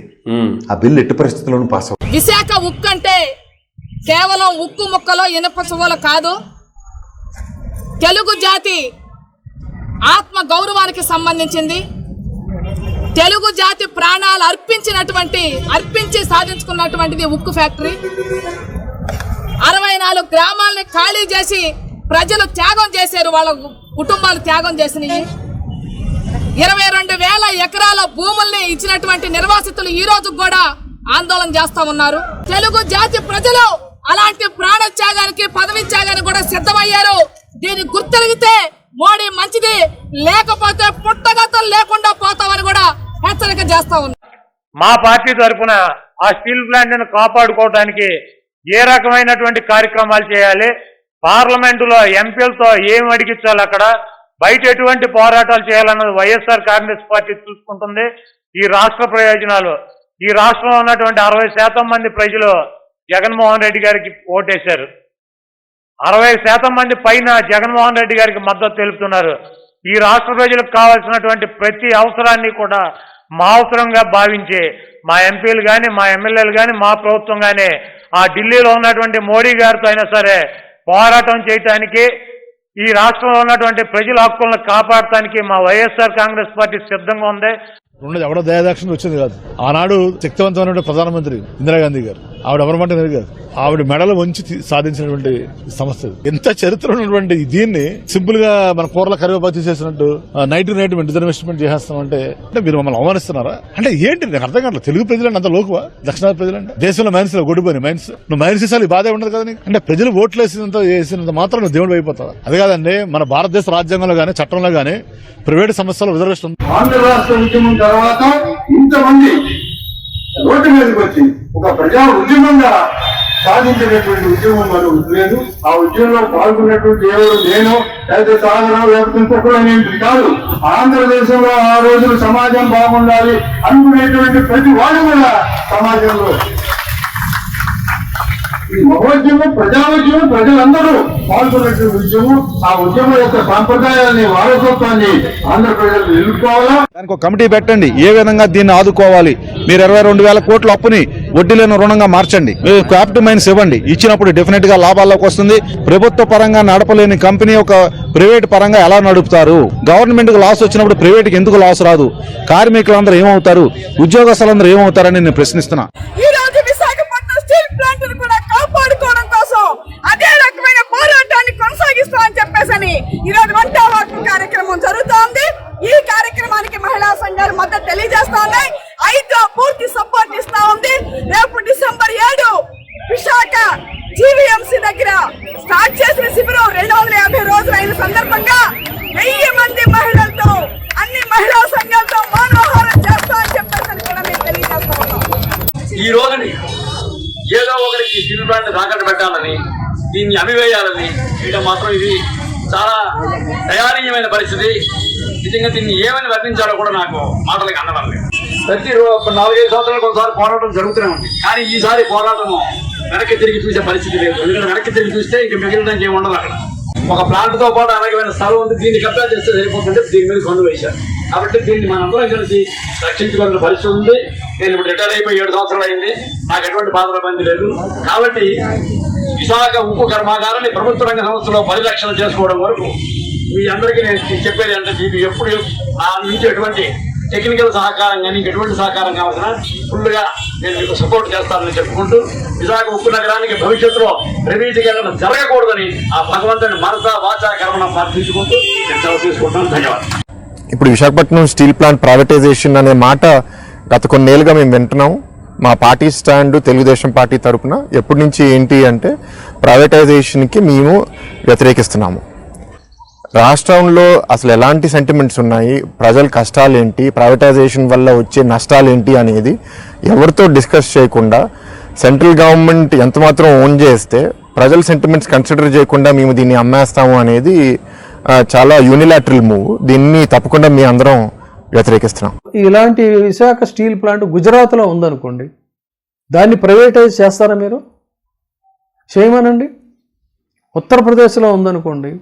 ఆ బిల్లు ఎట్టి పరిస్థితుల్లోనూ పాస్ అవుతుంది. విశాఖ ఉక్కు అంటే కేవలం ఉక్కు ముక్కలో ఇనుప చువ్వలు కాదు, తెలుగు జాతి ఆత్మ గౌరవానికి సంబంధించింది. తెలుగు జాతి ప్రాణాలు అర్పించి సాధించుకున్నటువంటిది ఉక్కు ఫ్యాక్టరీ. 64 గ్రామాలని ఖాళీ చేసి ప్రజలు త్యాగం చేశారు, వాళ్ళ కుటుంబాలు త్యాగం చేసినాయి. 22,000 ఎకరాల భూముల్ని ఇచ్చినటువంటి నిర్వాసితులు ఈ రోజు కూడా ఆందోళన చేస్తా ఉన్నారు. తెలుగు జాతి ప్రజలు అలాంటి ప్రాణ త్యాగానికి, పదవి త్యాగానికి కూడా సిద్ధమయ్యారు. దీన్ని గుర్తెరిగితే మోడీ మంచిది, లేకపోతే పుట్టగతం లేకుండా పోతామని కూడా హెచ్చరిక చేస్తా ఉన్నారు. మా పార్టీ తరఫున ఆ స్టీల్ ప్లాంట్ ను కాపాడుకోవడానికి ఏ రకమైనటువంటి కార్యక్రమాలు చేయాలి, పార్లమెంటులో ఎంపీలతో ఏం అడిగించాలి, అక్కడ బయట ఎటువంటి పోరాటాలు చేయాలన్నది వైఎస్ఆర్ కాంగ్రెస్ పార్టీ చూసుకుంటుంది. ఈ రాష్ట్ర ప్రయోజనాలు, ఈ రాష్ట్రంలో ఉన్నటువంటి 60% మంది ప్రజలు జగన్మోహన్ రెడ్డి గారికి ఓటేశారు. 60% మంది పైన జగన్మోహన్ రెడ్డి గారికి మద్దతు తెలుపుతున్నారు. ఈ రాష్ట్ర ప్రజలకు కావాల్సినటువంటి ప్రతి అవసరాన్ని కూడా మా అవసరంగా భావించి మా ఎంపీలు కానీ, మా ఎమ్మెల్యేలు కానీ, మా ప్రభుత్వం కానీ ఆ ఢిల్లీలో ఉన్నటువంటి మోడీ గారితో అయినా సరే పోరాటం చేయటానికి, ఈ రాష్ట్రంలో ఉన్నటువంటి ప్రజల హక్కులను కాపాడటానికి మా వైఎస్ఆర్ కాంగ్రెస్ పార్టీ సిద్ధంగా ఉంది. ఎవడో దయాదాక్షిణ వచ్చింది కాదు. ఆనాడు శక్తివంతమైన ప్రధానమంత్రి ఇందిరాగాంధీ గారు, ఆవిడ ఎవరమంటే కాదు, ఆవిడ మెడలు వంచి సాధించినటువంటి సంస్థ. ఎంత చరిత్ర ఉన్నటువంటి దీన్ని సింపుల్ గా మన కూరల కరివేపాకు తీసేసినట్టు నైట్ డిజర్వేస్ట్మెంట్ చేసేస్తామంటే అంటే మీరు మమ్మల్ని అవమానిస్తున్నారా? అంటే ఏంటి నాకు అర్థం కావట్లేదు. తెలుగు ప్రజలంటే అంత లోకువా? దక్షిణాది ప్రజలంటే దేశంలో మైన్స్ లో గొడిపోయి మైన్స్ నువ్వు మైన్స్ ఇసాలి బాధే ఉండదు కదా నీకు. అంటే ప్రజలు ఓట్లు వేసినంత మాత్రం నువ్వు దేవుడు అయిపోతావా? అది కాదండి, మన భారతదేశ రాజ్యాంగంలో గానీ చట్టంలో గానీ ప్రైవేట్ సంస్థల రిజర్వేషన్ ఉంది. ఆంధ్ర రాష్ట్ర ఉద్యమం తర్వాత ఇంతమంది రోడ్డు మీదకి వచ్చి ఒక ప్రజా ఉద్యమంగా సాధించినటువంటి ఉద్యమం మనం లేదు. ఆ ఉద్యమంలో పాల్గొన్నటువంటి ఎవరు నేను అయితే సాగరం లేకపోతే ఇంకొకరు అనేది కాదు. ఆంధ్రదేశంలో ఆ రోజులు సమాజం బాగుండాలి అనుకునేటువంటి ప్రతి వాళ్ళు కూడా సమాజంలో ఈ మహోద్యమం, ప్రజాోద్యమం, ప్రజలందరూ పాల్గొన్నటువంటి ఉద్యమం. ఆ ఉద్యమం యొక్క సాంప్రదాయాన్ని, వారసత్వాన్ని ఆంధ్ర ప్రజలు నిలుపుకోవాలా. దానికి ఒక కమిటీ పెట్టండి, ఏ విధంగా దీన్ని ఆదుకోవాలి. మీరు 22,000 కోట్ల అప్పుని వడ్డీ లేని రుణంగా మార్చండి, క్యాపిటల్ మైన్స్ ఇవ్వండి. ఇచ్చినప్పుడు డెఫినెట్ గా లాభాల్లోకి వస్తుంది. ప్రభుత్వ పరంగా నడపలేని కంపెనీ ఒక ప్రైవేట్ పరంగా ఎలా నడుపుతారు? గవర్నమెంట్ కు లాస్ వచ్చినప్పుడు ప్రైవేట్ కి ఎందుకు లాస్ రాదు? కార్మికులందరూ ఏమవుతారు? ఉద్యోగస్తులందరూ ఏమవుతారని నేను ప్రశ్నిస్తున్నా. కాపాడుకోవడం కోసం అదే రకమైన పోరాటాన్ని కొనసాగిస్తామని చెప్పేసి ఈరోజు వంట వార్పు కార్యక్రమం జరుగుతోంది. ఈ కార్యక్రమానికి మహిళా సంఘాలు మద్దతు తెలియజేస్తా ఉన్నాయి. అయితే పూర్తి సపోర్ట్ ఇస్తా ఉంది. రేపు డిసెంబర్ 7 విశాఖ జీవీఎంసీ దగ్గర స్టార్ట్ చేసిన శిబిరం 250 రోజులు అయిన సందర్భంగా 1000 మంది మహిళలతో, అన్ని మహిళా సంఘాలతో మౌనాహారం చేస్తామని చెప్పేసి కూడా మేము తెలియజేస్తా ఉన్నాం. ఈ రోజుని ఏదో ఒకరికి స్టీల్ ప్లాంట్ తాకట్టు పెట్టాలని, దీన్ని అమివేయాలని చేయడం మాత్రం ఇది చాలా దయానీయమైన పరిస్థితి. నిజంగా దీన్ని ఏమని వర్ణించాలో కూడా నాకు మాటలకు అందడం లేదు. ప్రతి 4-5 సంవత్సరాలకు ఒకసారి పోరాటం జరుగుతూనే ఉంది. కానీ ఈసారి పోరాటం వెనక్కి తిరిగి చూసే పరిస్థితి లేదు. ఎందుకంటే వెనక్కి తిరిగి చూస్తే ఇంక మిగిలిన ఏమి ఉండదు. అక్కడ ఒక ప్లాంట్ తో పాటు అనేకమైన స్థలం ఉంది. దీన్ని కబ్జా చేస్తే సరిపోతుంటే దీని మీద కన్ను వేశారు. కాబట్టి దీన్ని మనందరం కలిసి రక్షించుకోవాల్సిన పరిస్థితి ఉంది. నేను ఇప్పుడు రిటైర్ అయిపోయి 7 సంవత్సరాలు అయింది. నాకు ఎటువంటి బాధ లేదు. కాబట్టి విశాఖ ఉక్కు కర్మాగారాన్ని ప్రభుత్వ రంగ సంస్థలో పరిరక్షణ చేసుకోవడం వరకు మీ అందరికీ నేను చెప్పేది అంటే మీకు ఎప్పుడు నా నుంచి ఎటువంటి టెక్నికల్ సహకారం కానీ ఎటువంటి సహకారం కావాల్సిన ఫుల్గా నేను మీకు సపోర్ట్ చేస్తానని చెప్పుకుంటూ, విశాఖ ఉక్కు నగరానికి భవిష్యత్తులో ప్రైవేటీకరణ జరగకూడదని ఆ భగవంతుని మనస వాచా కర్మను ప్రార్థించుకుంటూ నేను సెలవు తీసుకుంటాను. ధన్యవాదాలు. ఇప్పుడు విశాఖపట్నం స్టీల్ ప్లాంట్ ప్రైవేటైజేషన్ అనే మాట గత కొన్నేళ్ళుగా మేము వింటున్నాం. మా పార్టీ స్టాండ్ తెలుగుదేశం పార్టీ తరపున ఎప్పటి నుంచి ఏంటి అంటే ప్రైవేటైజేషన్కి మేము వ్యతిరేకిస్తున్నాము. రాష్ట్రంలో అసలు ఎలాంటి సెంటిమెంట్స్ ఉన్నాయి, ప్రజల కష్టాలు ఏంటి, ప్రైవేటైజేషన్ వల్ల వచ్చే నష్టాలు ఏంటి అనేది ఎవరితో డిస్కస్ చేయకుండా సెంట్రల్ గవర్నమెంట్ ఎంత మాత్రం ఓన్ చేస్తే ప్రజల సెంటిమెంట్స్ కన్సిడర్ చేయకుండా మేము దీన్ని అమ్మేస్తాము అనేది చాలా యూనిలాటరల్ మూవ్. దీన్ని తప్పకుండా మీ అందరం వ్యతిరేకిస్తున్నాం. ఇలాంటి విశాఖ స్టీల్ ప్లాంట్ గుజరాత్లో ఉందనుకోండి, దాన్ని ప్రైవేటైజ్ చేస్తారా మీరు? చేయమనండి. ఉత్తరప్రదేశ్లో ఉందనుకోండి,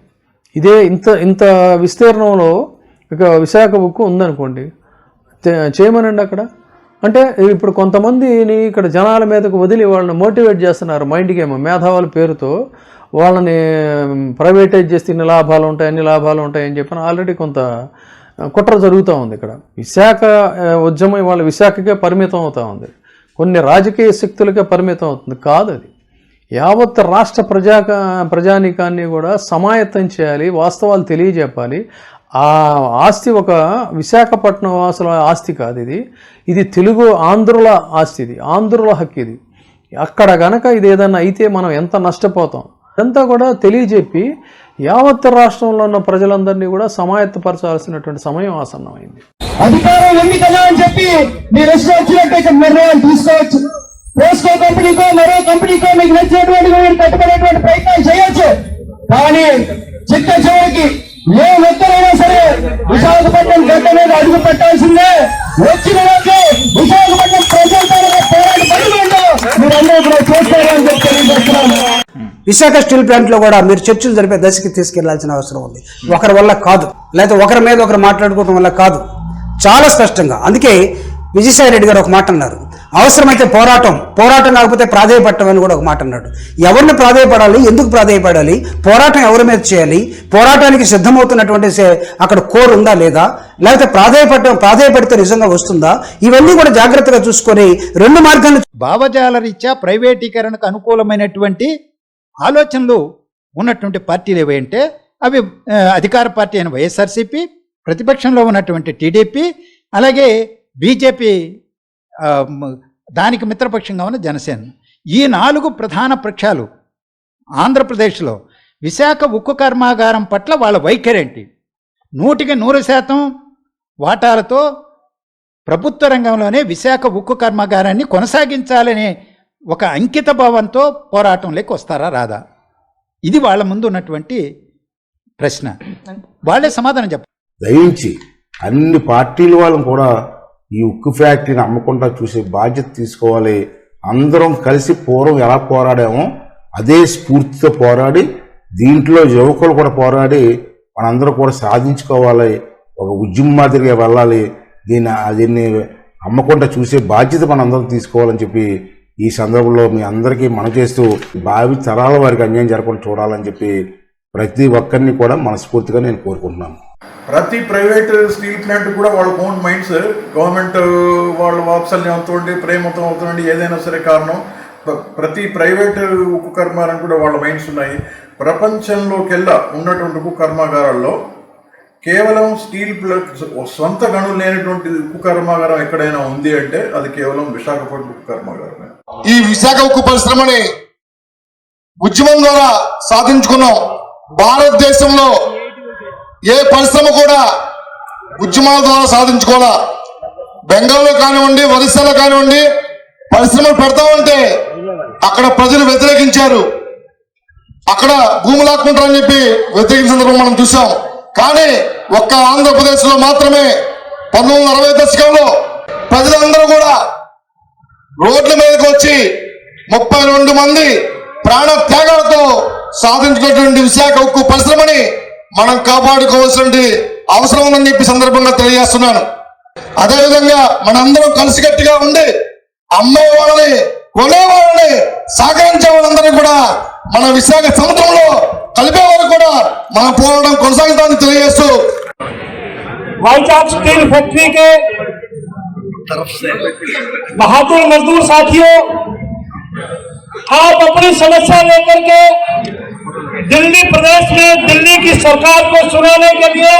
ఇదే ఇంత విస్తీర్ణంలో ఇక విశాఖ ఉక్కు ఉందనుకోండి, చేయమనండి అక్కడ. అంటే ఇప్పుడు కొంతమందిని ఇక్కడ జనాల మీదకు వదిలి వాళ్ళని మోటివేట్ చేస్తున్నారు, మైండ్ గేమ్, మేధావుల పేరుతో వాళ్ళని ప్రైవేటైజ్ చేస్తే ఇన్ని లాభాలు ఉంటాయి, అన్ని లాభాలు ఉంటాయని చెప్పిన ఆల్రెడీ కొంత కుట్ర జరుగుతూ ఉంది. ఇక్కడ విశాఖ ఉద్యమం ఇవాళ విశాఖకే పరిమితం అవుతూ ఉంది, కొన్ని రాజకీయ శక్తులకే పరిమితం అవుతుంది. కాదు, అది యావత్ రాష్ట్ర ప్రజానీకాన్ని కూడా సమాయత్తం చేయాలి, వాస్తవాలు తెలియజెప్పాలి. ఆ ఆస్తి ఒక విశాఖపట్నం వాసుల ఆస్తి కాదు, ఇది తెలుగు ఆంధ్రుల ఆస్తి, ఇది ఆంధ్రుల హక్కు. ఇది అక్కడ గనక ఇది ఏదన్నా అయితే మనం ఎంత నష్టపోతాం అంతా కూడా తెలియజెప్పి యావత్ రాష్ట్రంలో ఉన్న ప్రజలందరినీ కూడా సమాయత్తపరచాల్సినటువంటి సమయం ఆసన్నమైంది. అధికారం ఉంది కదా అని చెప్పి మీరు వచ్చినట్టు నిర్ణయాలు తీసుకోవచ్చు. పోస్కో కంపెనీకో మరో కంపెనీకో మీకు నచ్చినటువంటి మీరు కట్టుకునేటువంటి ప్రయత్నాలు చేయొచ్చు. కానీ చిట్ట చివరికి ఏ ఒక్కరైనా సరే విశాఖపట్నం గడ్డ మీద అడుగు పెట్టాల్సిందే. వచ్చిన వాళ్ళు విశాఖపట్నం ప్రజలతో పోరాడి పడుతుందో మీరందరూ కూడా చేస్తారని చెప్పి తెలియజేస్తున్నాను. విశాఖ స్టీల్ ప్లాంట్ లో కూడా మీరు చర్చలు జరిపే దశకి తీసుకెళ్లాల్సిన అవసరం ఉంది. ఒకరి వల్ల కాదు, లేకపోతే ఒకరి మీద ఒకరు మాట్లాడుకోవడం వల్ల కాదు, చాలా స్పష్టంగా. అందుకే విజయసాయి రెడ్డి గారు ఒక మాట అన్నారు, అవసరమైతే పోరాటం కాకపోతే ప్రాధేయపడటం అని కూడా ఒక మాట అన్నాడు. ఎవరిని ప్రాధేయపడాలి, ఎందుకు ప్రాధేయపడాలి, పోరాటం ఎవరి మీద చేయాలి, పోరాటానికి సిద్ధమవుతున్నటువంటి అక్కడ కోర్ ఉందా లేదా, లేకపోతే ప్రాధేయపడితే నిజంగా వస్తుందా, ఇవన్నీ కూడా జాగ్రత్తగా చూసుకొని రెండు మార్గాలను భావజాల రీత్యా ప్రైవేటీకరణకు అనుకూలమైనటువంటి ఆలోచనలు ఉన్నటువంటి పార్టీలు ఏవంటే అవి అధికార పార్టీ అయిన వైఎస్ఆర్సీపీ, ప్రతిపక్షంలో ఉన్నటువంటి టీడీపీ, అలాగే బీజేపీ, దానికి మిత్రపక్షంగా ఉన్న జనసేన. ఈ 4 ప్రధాన పక్షాలు ఆంధ్రప్రదేశ్లో విశాఖ ఉక్కు కర్మాగారం పట్ల వాళ్ళ వైఖరేంటి? 100% వాటాలతో ప్రభుత్వ రంగంలోనే విశాఖ ఉక్కు కర్మాగారాన్ని కొనసాగించాలనే ఒక అంకిత భావంతో పోరాటంలోకి వస్తారా రాదా? ఇది వాళ్ళ ముందు ఉన్నటువంటి ప్రశ్న. వాళ్ళే సమాధానం చెప్పాలి. దయించి అన్ని పార్టీల వాళ్ళని కూడా ఈ ఉక్కు ఫ్యాక్టరీని అమ్మకుండా చూసే బాధ్యత తీసుకోవాలి. అందరం కలిసి పూర్వం ఎలా పోరాడామో అదే స్ఫూర్తితో పోరాడి, దీంట్లో యువకులు కూడా పోరాడి మనందరూ కూడా సాధించుకోవాలి, ఒక ఉద్యమం మాదిరిగా వెళ్ళాలి. దీన్ని అమ్మకుండా చూసే బాధ్యత మనందరం తీసుకోవాలని చెప్పి ఈ సందర్భంలో మీ అందరికీ మనవి చేస్తూ, భావి తరాల వారికి అన్యాయం జరగకుండా చూడాలని చెప్పి ప్రతి ఒక్కరిని కూడా మనస్ఫూర్తిగా నేను కోరుకుంటున్నాను. ప్రతి ప్రైవేట్ స్టీల్ ప్లాంట్ కూడా వాళ్ళ ఓన్ మైండ్స్, గవర్నమెంట్ వాళ్ళ వాత్సల్యం అవుతుంది, ప్రేమతో అవుతుంది, ఏదైనా సరే కారణం. ప్రతి ప్రైవేట్ ఉక్కు కర్మాగారం కూడా వాళ్ళ మైండ్స్ ఉన్నాయి. ప్రపంచంలోకెల్లా ఉన్నటువంటి ఉక్కు కర్మాగారాల్లో కేవలం స్టీల్ సొంత గనులు లేనటువంటి ఉక్కు కర్మాగారం ఎక్కడైనా ఉంది అంటే అది కేవలం విశాఖపట్నం ఉక్కు కర్మాగారమే. ఈ విశాఖ ఉక్కు పరిశ్రమని ఉద్యమం ద్వారా సాధించుకున్నాం. భారతదేశంలో ఏ పరిశ్రమ కూడా ఉద్యమాల ద్వారా సాధించుకోవాలా. బెంగాల్లో కానివ్వండి, ఒరిస్సాలో కానివ్వండి, పరిశ్రమలు పెడతామంటే అక్కడ ప్రజలు వ్యతిరేకించారు. అక్కడ భూములు లాక్కుంటారని చెప్పి వ్యతిరేకించిన సందర్భం మనం చూసాం. కానీ ఒక్క ఆంధ్రప్రదేశ్ లో మాత్రమే 1960 దశకంలో ప్రజలందరూ కూడా రోడ్ల మీదకి వచ్చి 32 మంది ప్రాణ త్యాగాలతో సాధించుకున్నటువంటి విశాఖ ఉక్కు పరిశ్రమని మనం కాపాడుకోవాల్సిన అవసరం ఉందని చెప్పి సందర్భంగా తెలియజేస్తున్నాను. అదేవిధంగా మనందరం కలిసికట్టుగా ఉండి అమ్మే వాళ్ళని, కొనే వాళ్ళని, సహకరించే వాళ్ళందరినీ కూడా మన విశాఖ సముద్రంలో కలిపే వారు కూడా మన పోరాటం కొనసాగుతామని తెలియజేస్తూ, वाइजाग स्टील फैक्ट्री के बहादुर मजदूर साथियों, आप अपनी समस्या लेकर के दिल्ली प्रदेश में दिल्ली की सरकार को सुनाने के लिए,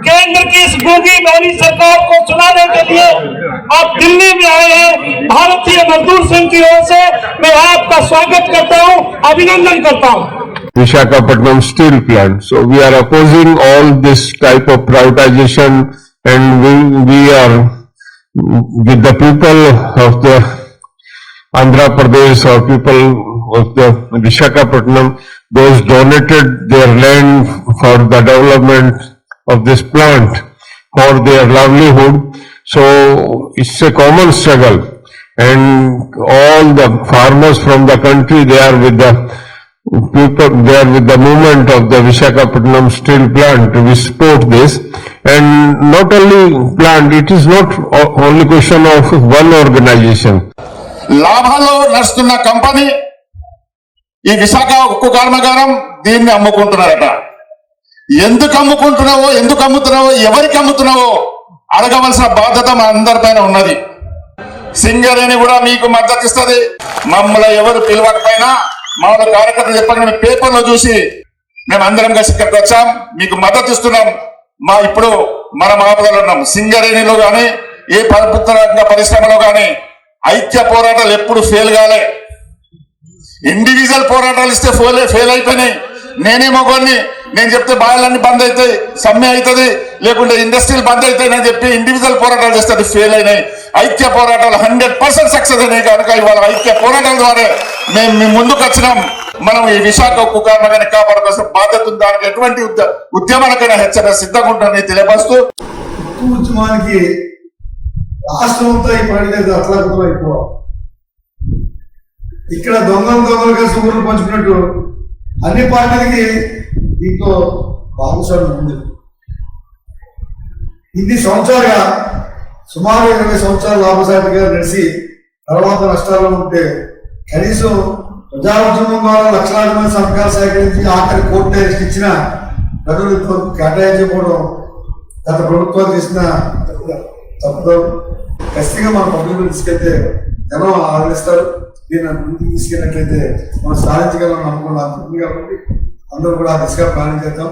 केंद्र की इस गूंगी बहरी सरकार को सुनाने के लिए आप दिल्ली में आए हैं। भारतीय मजदूर संघ की ओर से मैं आपका स्वागत करता हूं, अभिनंदन करता हूं। Visakhapatnam steel plant. So we are opposing all this type of privatization, and we are with the people of the Andhra Pradesh or people of the Visakhapatnam. Those donated their land for the development of this plant for their livelihood. So it's a common struggle, and all the farmers from the country, they are with the people, they are with the movement of the Visakhapatnam steel plant. We support this, and not only plant, it is not only question of one organization. లాభాల్లో నడుస్తున్న కంపెనీ ఈ విశాఖ ఉక్కు కర్మాగారం దీన్ని అమ్ముకుంటున్నారట. ఎందుకు అమ్ముతున్నావో ఎవరికి అమ్ముతున్నావో అడగవలసిన బాధ్యత మా అందరిపైన ఉన్నది. సింగరేణి కూడా మీకు మద్దతు ఇస్తుంది. మమ్మల్ని ఎవరు పిలవకపోయినా మా కార్యకర్తలు చెప్పండి, పేపర్లో చూసి మేము అందరం కలిసి ఇక్కడికి వచ్చాం, మీకు మద్దతు ఇస్తున్నాం. ఇప్పుడు మనం ఆపదలో ఉన్నాం. సింగరేణిలో కానీ ఏ ప్రభుత్వ రంగ పరిశ్రమలో కానీ ఐక్య పోరాటాలు ఎప్పుడు ఫెయిల్ కాలే. ఇండివిజువల్ పోరాటాలు ఇస్తే ఫెయిల్ అయిపోయినాయి. నేనేమో కొన్ని నేను చెప్తే బాయిలన్నీ బంద్ అవుతాయి, సమ్మె అవుతుంది, లేకుంటే ఇండస్ట్రీలు బంద్ అవుతాయి అని చెప్పి ఇండివిజువల్ పోరాటాలు చేస్తే అది ఫెయిల్ అయినాయి. ఐక్య పోరాటాలు 100% సక్సెస్ అయినాయి కనుక ఇవాళ ఐక్య పోరాటాల ద్వారా మేము ముందుకు వచ్చినాం. మనం ఈ విశాఖ ఉక్కు కర్మాగారాన్ని కాపాడుకోవాల్సిన బాధ్యత ఉంది. దానికి ఎటువంటి ఉద్యమాలకైనా హెచ్చరిక సిద్ధంగా ఉంటుందని తెలియపరుస్తూ, ఉక్కు ఉద్యమానికి రాష్ట్రంతో ఈ పడలేదు అట్లాగతో అయిపోవాలి. ఇక్కడ దొంగలుగా సూర్యులు పంచుకున్నట్టు అన్ని పార్టీలకి దీంతో భాగస్వామ్యం ఉంది. ఇన్ని సంవత్సరాలుగా సుమారు 20 సంవత్సరాలు లాభసాటిగా నడిచి తర్వాత నష్టాల్లో ఉంటే కనీసం ప్రజా ఉద్యమం ద్వారా లక్షలాది మంది సంతకాలు సేకరించి ఆఖరి కోర్టు డైరెక్ట్ ఇచ్చిన గడువులు కేటాయించకపోవడం గత ప్రభుత్వాలు చేసిన తప్పుదో. ఖచ్చితంగా మన పబ్లిక్ తీసుకెళ్తే జనం ఆదరిస్తారు. దీన్ని ముందుకు తీసుకెళ్ళినట్లయితే మనం సాధించగలం అనుకున్నాం కాబట్టి అందరూ కూడా ఆ దిశగా ప్లాన్ చేద్దాం.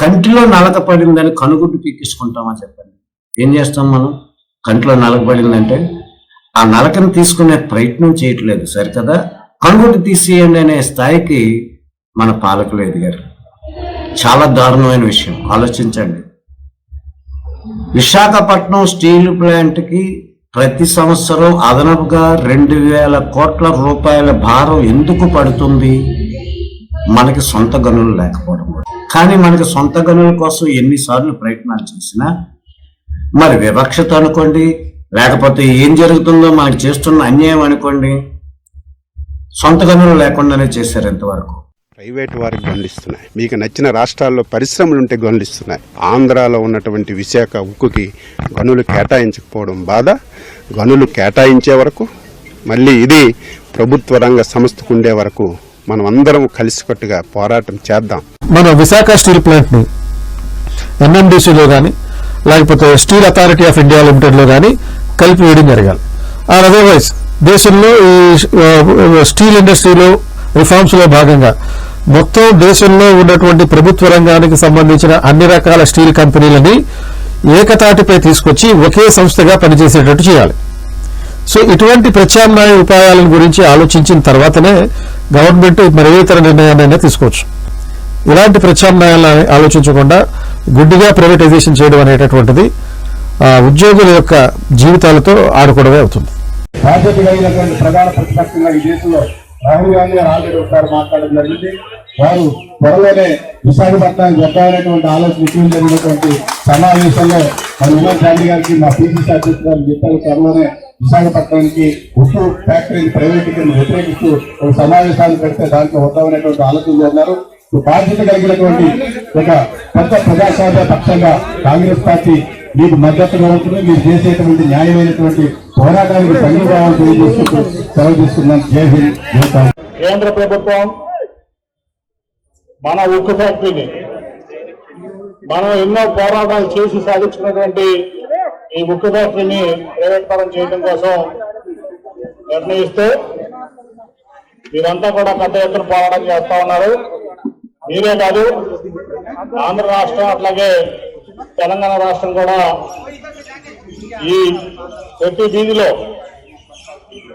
కంటిలో నలక పడిందని కనుగుడ్డు పీకించుకుంటామా చెప్పండి? ఏం చేస్తాం మనం? కంటిలో నలక పడిందంటే ఆ నలకను తీసుకునే ప్రయత్నం చేయట్లేదు సరికదా, కనుగుడ్డు తీసేయండి అనే స్థాయికి మన పాలకులు ఎదిగారు. చాలా దారుణమైన విషయం, ఆలోచించండి. విశాఖపట్నం స్టీల్ ప్లాంట్కి ప్రతి సంవత్సరం అదనపుగా 2000 కోట్ల రూపాయల భారం ఎందుకు పడుతుంది? మనకి సొంత గనులు లేకపోవడం. కానీ మనకి సొంత గనుల కోసం ఎన్నిసార్లు ప్రయత్నాలు చేసినా మరి వివక్షత అనుకోండి, లేకపోతే ఏం జరుగుతుందో మనకి చేస్తున్న అన్యాయం అనుకోండి, సొంత గనులు లేకుండానే చేశారు ఎంతవరకు. ప్రైవేట్ వారికి గనులు ఇస్తున్నాయి, మీకు నచ్చిన రాష్ట్రాల్లో పరిశ్రమలు ఉంటే గనులు ఇస్తున్నాయి. ఆంధ్రాలో ఉన్నటువంటి విశాఖ ఉక్కుకి గనులు కేటాయించకపోవడం బాధ. గనులు కేటాయించే వరకు, మళ్ళీ ఇది ప్రభుత్వ రంగ సంస్థకు ఉండే వరకు మనం అందరం కలిసికట్టుగా పోరాటం చేద్దాం. మన విశాఖ స్టీల్ ప్లాంట్ని ఎన్ఎండిసిలో కానీ లేకపోతే స్టీల్ అథారిటీ ఆఫ్ ఇండియా లిమిటెడ్లో కానీ కలిపి వేయడం జరగాలి. ఆర్ అదర్వైజ్ దేశంలో ఈ స్టీల్ ఇండస్ట్రీలో రిఫార్మ్స్లో భాగంగా మొత్తం దేశంలో ఉన్నటువంటి ప్రభుత్వ రంగానికి సంబంధించిన అన్ని రకాల స్టీల్ కంపెనీలని ఏకతాటిపై తీసుకొచ్చి ఒకే సంస్థగా పనిచేసేటట్టు చేయాలి. సో ఇటువంటి ప్రత్యామ్నాయ ఉపాయాలను గురించి ఆలోచించిన తర్వాతనే గవర్నమెంట్ మరి ఏ ఇతర నిర్ణయాన్నైనా తీసుకోవచ్చు. ఇలాంటి ప్రత్యామ్నాయాలను ఆలోచించకుండా గుడ్డిగా ప్రైవేటైజేషన్ చేయడం అనేటటువంటిది ఉద్యోగుల యొక్క జీవితాలతో ఆడుకోవడమే అవుతుంది. బాధ్యత కలిగినటువంటి ప్రధాన ప్రతిపక్షంగా ఈ దేశంలో రాహుల్ గాంధీ గారు ఆల్రెడీ ఒకసారి మాట్లాడడం జరిగింది. వారు త్వరలోనే విశాఖపట్నానికి వద్దామనేటువంటి ఆలోచన ఇచ్చిన జరిగినటువంటి సమావేశంలో మన వినోద్ గాంధీ గారికి మా పిసిసి అధ్యక్షుడు గారు చెప్పారు, త్వరలోనే విశాఖపట్నానికి ఉక్కు ఫ్యాక్టరీని ప్రైవేటీకరణ వ్యతిరేకిస్తూ ఒక సమావేశాన్ని పెడితే దాంట్లో వద్దామనేటువంటి ఆలోచనలు ఉన్నారు. బాధ్యత కలిగినటువంటి ఒక పెద్ద ప్రజాస్వామ్య పక్షంగా కాంగ్రెస్ పార్టీ మీకు మద్దతుగా ఉంటుంది. మీరు చేసేటువంటి న్యాయమైనటువంటి పోరాటానికి సంఘీభావం తెలియజేస్తూ సెలవు తీసుకున్నాను. జై హింద్, జై కాంగ్రెస్. కేంద్ర ప్రభుత్వం మన ఉక్కు ఫ్యాక్టరీని మనం ఎన్నో పోరాటాలు చేసి సాధించుకున్నటువంటి ఈ ఉక్కు ఫ్యాక్టరీని ప్రైవేట్ పరం చేయడం కోసం నిర్ణయిస్తే మీరంతా కూడా పెద్ద ఎత్తున పోరాటం చేస్తా ఉన్నారు. మీరే కాదు ఆంధ్ర రాష్ట్రం అట్లాగే తెలంగాణ రాష్ట్రం కూడా ఈ ప్రతి వీధిలో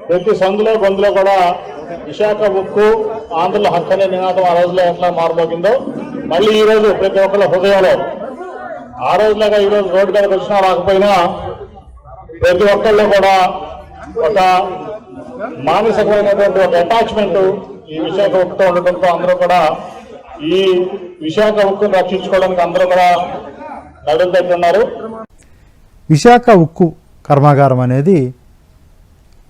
ప్రతి సందులో గొంతులో కూడా విశాఖ ఉక్కు ఆంధ్రుల హక్కు అనే నినాదం ఆ రోజులో ఎట్లా మారబోగిందో మళ్ళీ ఈ రోజు ప్రతి ఒక్కళ్ళ హృదయంలో ఆ రోజులాగా ఈ రోజు రోడ్డు మీదకి వచ్చినా రాకపోయినా ప్రతి ఒక్కళ్ళు కూడా ఒక మానసికమైనటువంటి ఒక అటాచ్మెంట్ ఈ విశాఖ ఉక్కుతో ఉండటంతో అందరూ కూడా ఈ విశాఖ ఉక్కును రక్షించుకోవడానికి అందరూ కూడా నడుం పెట్టున్నారు. విశాఖ ఉక్కు కర్మాగారం అనేది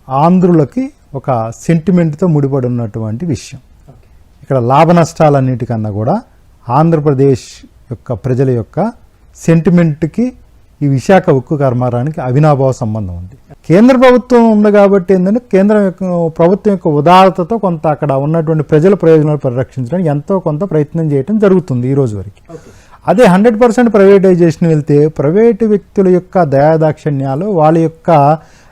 ఆంధ్రులకి ఒక సెంటిమెంట్తో ముడిపడి ఉన్నటువంటి విషయం. ఇక్కడ లాభ నష్టాలన్నిటికన్నా కూడా ఆంధ్రప్రదేశ్ యొక్క ప్రజల యొక్క సెంటిమెంట్కి ఈ విశాఖ ఉక్కు కర్మాగారానికి అవినాభావ సంబంధం ఉంది. కేంద్ర ప్రభుత్వం ఉంది కాబట్టి ఏంటంటే కేంద్రం యొక్క ప్రభుత్వం యొక్క ఉదారతతో కొంత అక్కడ ఉన్నటువంటి ప్రజల ప్రయోజనాలు పరిరక్షించడానికి ఎంతో కొంత ప్రయత్నం చేయడం జరుగుతుంది ఈ రోజు వరకు. అదే 100% ప్రైవేటైజేషన్ వెళ్తే ప్రైవేటు వ్యక్తుల యొక్క దయాదాక్షిణ్యాలు వాళ్ళ యొక్క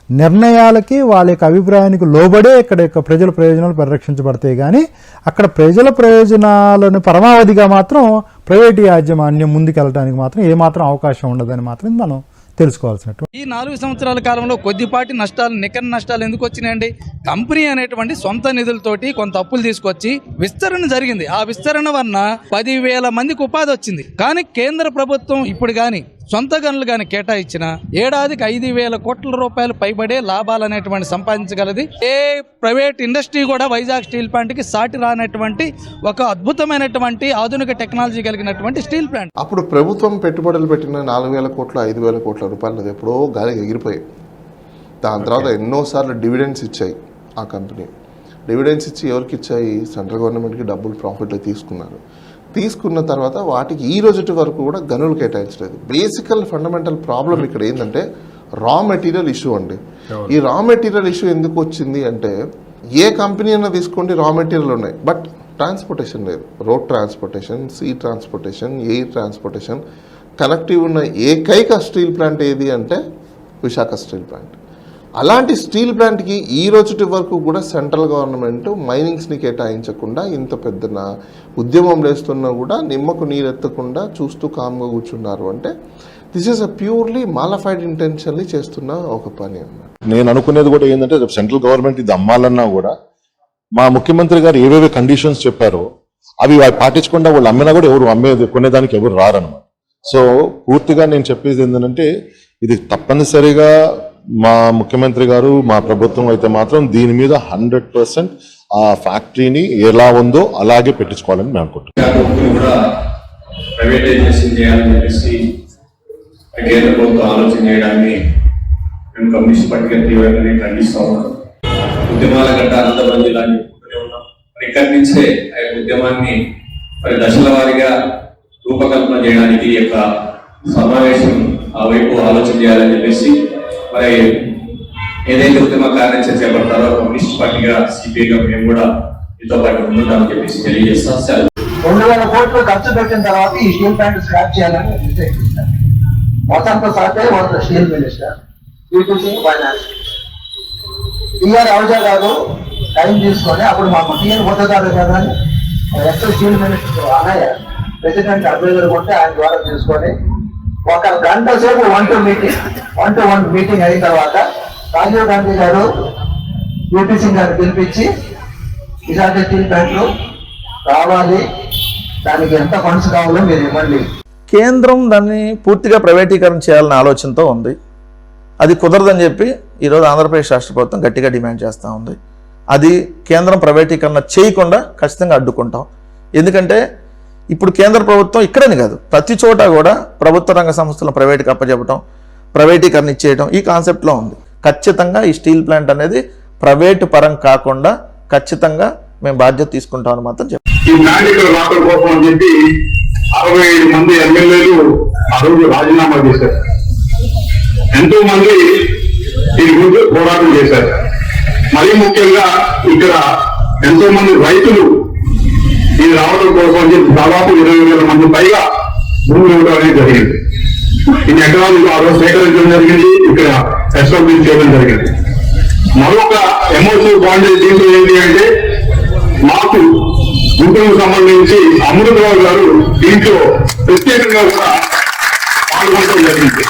నిర్ణయాలకి వాళ్ళ యొక్క అభిప్రాయానికి లోబడే ఇక్కడ యొక్క ప్రజల ప్రయోజనాలు పరిరక్షించబడతాయి. కానీ అక్కడ ప్రజల ప్రయోజనాలను పరమావధిగా మాత్రం ప్రైవేటు యాజమాన్యం ముందుకెళ్ళడానికి మాత్రం ఏమాత్రం అవకాశం ఉండదని మాత్రం మనం తెలుసుకోవాల్సినట్టు. ఈ 4 సంవత్సరాల కాలంలో కొద్దిపాటి నష్టాలు నికర నష్టాలు ఎందుకు వచ్చినాయండి? కంపెనీ అనేటువంటి సొంత నిధులతోటి కొంత అప్పులు తీసుకొచ్చి విస్తరణ జరిగింది. ఆ విస్తరణ వలన 10,000 మందికి ఉపాధి వచ్చింది. కానీ కేంద్ర ప్రభుత్వం ఇప్పుడు కానీ సొంత గనులు కానీ కేటాయించిన ఏడాదికి 5,000 కోట్ల రూపాయలు పైబడే లాభాలు అనేటువంటి సంపాదించగలది. ఏ ప్రైవేట్ ఇండస్ట్రీ కూడా వైజాగ్ స్టీల్ ప్లాంట్కి సాటి రానటువంటి ఒక అద్భుతమైనటువంటి ఆధునిక టెక్నాలజీ కలిగినటువంటి స్టీల్ ప్లాంట్. అప్పుడు ప్రభుత్వం పెట్టుబడులు పెట్టిన 4,000 కోట్లు 5,000 కోట్ల రూపాయలు ఎప్పుడో గాలికి ఎగిరిపోయాయి. దాని తర్వాత ఎన్నోసార్లు డివిడెండ్స్ ఇచ్చాయి ఆ కంపెనీ. డివిడెండ్స్ ఇచ్చి ఎవరికి ఇచ్చాయి? సెంట్రల్ గవర్నమెంట్కి డబ్బులు ప్రాఫిట్లో తీసుకున్నారు. తీసుకున్న తర్వాత వాటికి ఈ రోజుటి వరకు కూడా గనులు కేటాయించలేదు. బేసికల్ ఫండమెంటల్ ప్రాబ్లం ఇక్కడ ఏంటంటే రా మెటీరియల్ ఇష్యూ అండి. ఈ రా మెటీరియల్ ఇష్యూ ఎందుకు వచ్చింది అంటే ఏ కంపెనీ అయినా తీసుకోండి రా మెటీరియల్ ఉన్నాయి, బట్ ట్రాన్స్పోర్టేషన్ లేదు. Road transportation, sea transportation, air transportation connective ఉన్న ఏకైక స్టీల్ ప్లాంట్ ఏది అంటే విశాఖ స్టీల్ ప్లాంట్. అలాంటి స్టీల్ ప్లాంట్కి ఈ రోజుటి వరకు కూడా సెంట్రల్ గవర్నమెంట్ మైనింగ్స్ని కేటాయించకుండా ఇంత పెద్ద ఉద్యమం లేస్తున్నా కూడా నిమ్మకు నీరెత్తకుండా చూస్తూ కామ్గా కూర్చున్నారు అంటే this is a purely mala fide ఇంటెన్షన్లీ చేస్తున్న ఒక పని అన్నమాట. నేను అనుకునేది కూడా ఏంటంటే సెంట్రల్ గవర్నమెంట్ ఇది అమ్మాలన్నా కూడా మా ముఖ్యమంత్రి గారు ఏవేవే కండిషన్స్ చెప్పారో అవి పాటించకుండా వాళ్ళు అమ్మినా కూడా ఎవరు కొనేదానికి ఎవరు రారన్నమాట. సో పూర్తిగా నేను చెప్పేది ఏంటంటే ఇది తప్పనిసరిగా మా ముఖ్యమంత్రి గారు మా ప్రభుత్వం అయితే మాత్రం దీని మీద 100% ఆ ఫ్యాక్టరీని ఎలా ఉందో అలాగే పెట్టించుకోవాలని మేము అనుకుంటున్నాం. ప్రైవేటైజేషన్ చేయాలని చెప్పేసి కేంద్ర ప్రభుత్వం ఆలోచన చేయడాన్ని మేము కమ్యూనిస్ట్ పార్టీగా తీవ్రంగానే ఖండిస్తా ఉన్నాం. ఉద్యమాల గట్ట అంతమంది ఇలా చెప్పుకుంటూనే ఉన్నాం. ఇక్కడి నుంచే ఆ ఉద్యమాన్ని మరి దశల వారీగా రూపకల్పన చేయడానికి ఈ యొక్క సమావేశం ఆ వైపు ఆలోచన చేయాలని చెప్పేసి మరి ఏదైతే ఉద్యమ కార్యాచరణ చేపడతారో కమ్యూనిస్ట్ పార్టీగా సిపిఐగా మేము కూడా మీతో పాటు ఉంటుంటామని చెప్పేసి తెలియజేస్తాం. 2,000 కోట్లు ఖర్చు పెట్టిన తర్వాత ఈ స్టీల్ ప్లాంట్ స్క్రాప్ చేయాలని డిసైడ్ చేశారు. మొత్తంతో సాటే వాళ్ళ స్టీల్ మినిస్టర్ ఫైనాన్స్ టీఆర్ అవజా గారు టైం తీసుకొని అప్పుడు మాకు టీఆర్ పోతారు కదా అని ఎక్స్ స్టీల్ మినిస్టర్ అన్నయ్య ప్రెసిడెంట్ అడ్వైజర్ కొంటే ఆయన ద్వారా తీసుకొని 1 గంట సేపు 1-to-1 మీటింగ్ అయిన తర్వాత రాజీవ్ గాంధీ గారు యూపీ సింగ్ గారు పిలిపించి విశాఖ స్టీల్ ప్లాంట్లు రావాలి, దానికి ఎంత ఫండ్స్ కావాలో మీరు ఇవ్వండి. కేంద్రం దాన్ని పూర్తిగా ప్రైవేటీకరణ చేయాలనే ఆలోచనతో ఉంది. అది కుదరదని చెప్పి ఈరోజు ఆంధ్రప్రదేశ్ రాష్ట్ర ప్రభుత్వం గట్టిగా డిమాండ్ చేస్తూ ఉంది. అది కేంద్రం ప్రైవేటీకరణ చేయకుండా ఖచ్చితంగా అడ్డుకుంటాం. ఎందుకంటే ఇప్పుడు కేంద్ర ప్రభుత్వం ఇక్కడని కాదు ప్రతి చోట కూడా ప్రభుత్వ రంగ సంస్థలను ప్రైవేట్కి అప్పచెప్పడం, ప్రైవేటీకరణ ఇచ్చేయడం ఈ కాన్సెప్ట్లో ఉంది. ఖచ్చితంగా ఈ స్టీల్ ప్లాంట్ అనేది ప్రైవేటు పరం కాకుండా ఖచ్చితంగా మేము బాధ్యత తీసుకుంటామని మాత్రం చెప్పారు. ఈ ప్లాంట్ ఇక్కడ రావడం కోసం అని చెప్పి 65 మంది ఎమ్మెల్యేలు ఆ రోజు రాజీనామా చేశారు. ఎంతో మంది దీని గురించి పోరాటం చేశారు. మరీ ముఖ్యంగా ఇక్కడ ఎంతో మంది రైతులు ఇది రావడం కోసం అని చెప్పి దాదాపు 20,000 మంది పైగా భూములు ఇవ్వడం అనేది జరిగింది. ఇన్ని ఎకరాలు ఆ రోజు సేకరించడం జరిగింది, ఇక్కడ ఎస్టాబ్లిష్ చేయడం జరిగింది. మరొక ఎమోషనల్ బాండేజ్ దీంట్లో ఏంటి అంటే మాకు గుంటూరుకు సంబంధించి అమృతరావు గారు దీంట్లో ప్రత్యేకంగా కూడా పాల్గొనడం జరిగింది.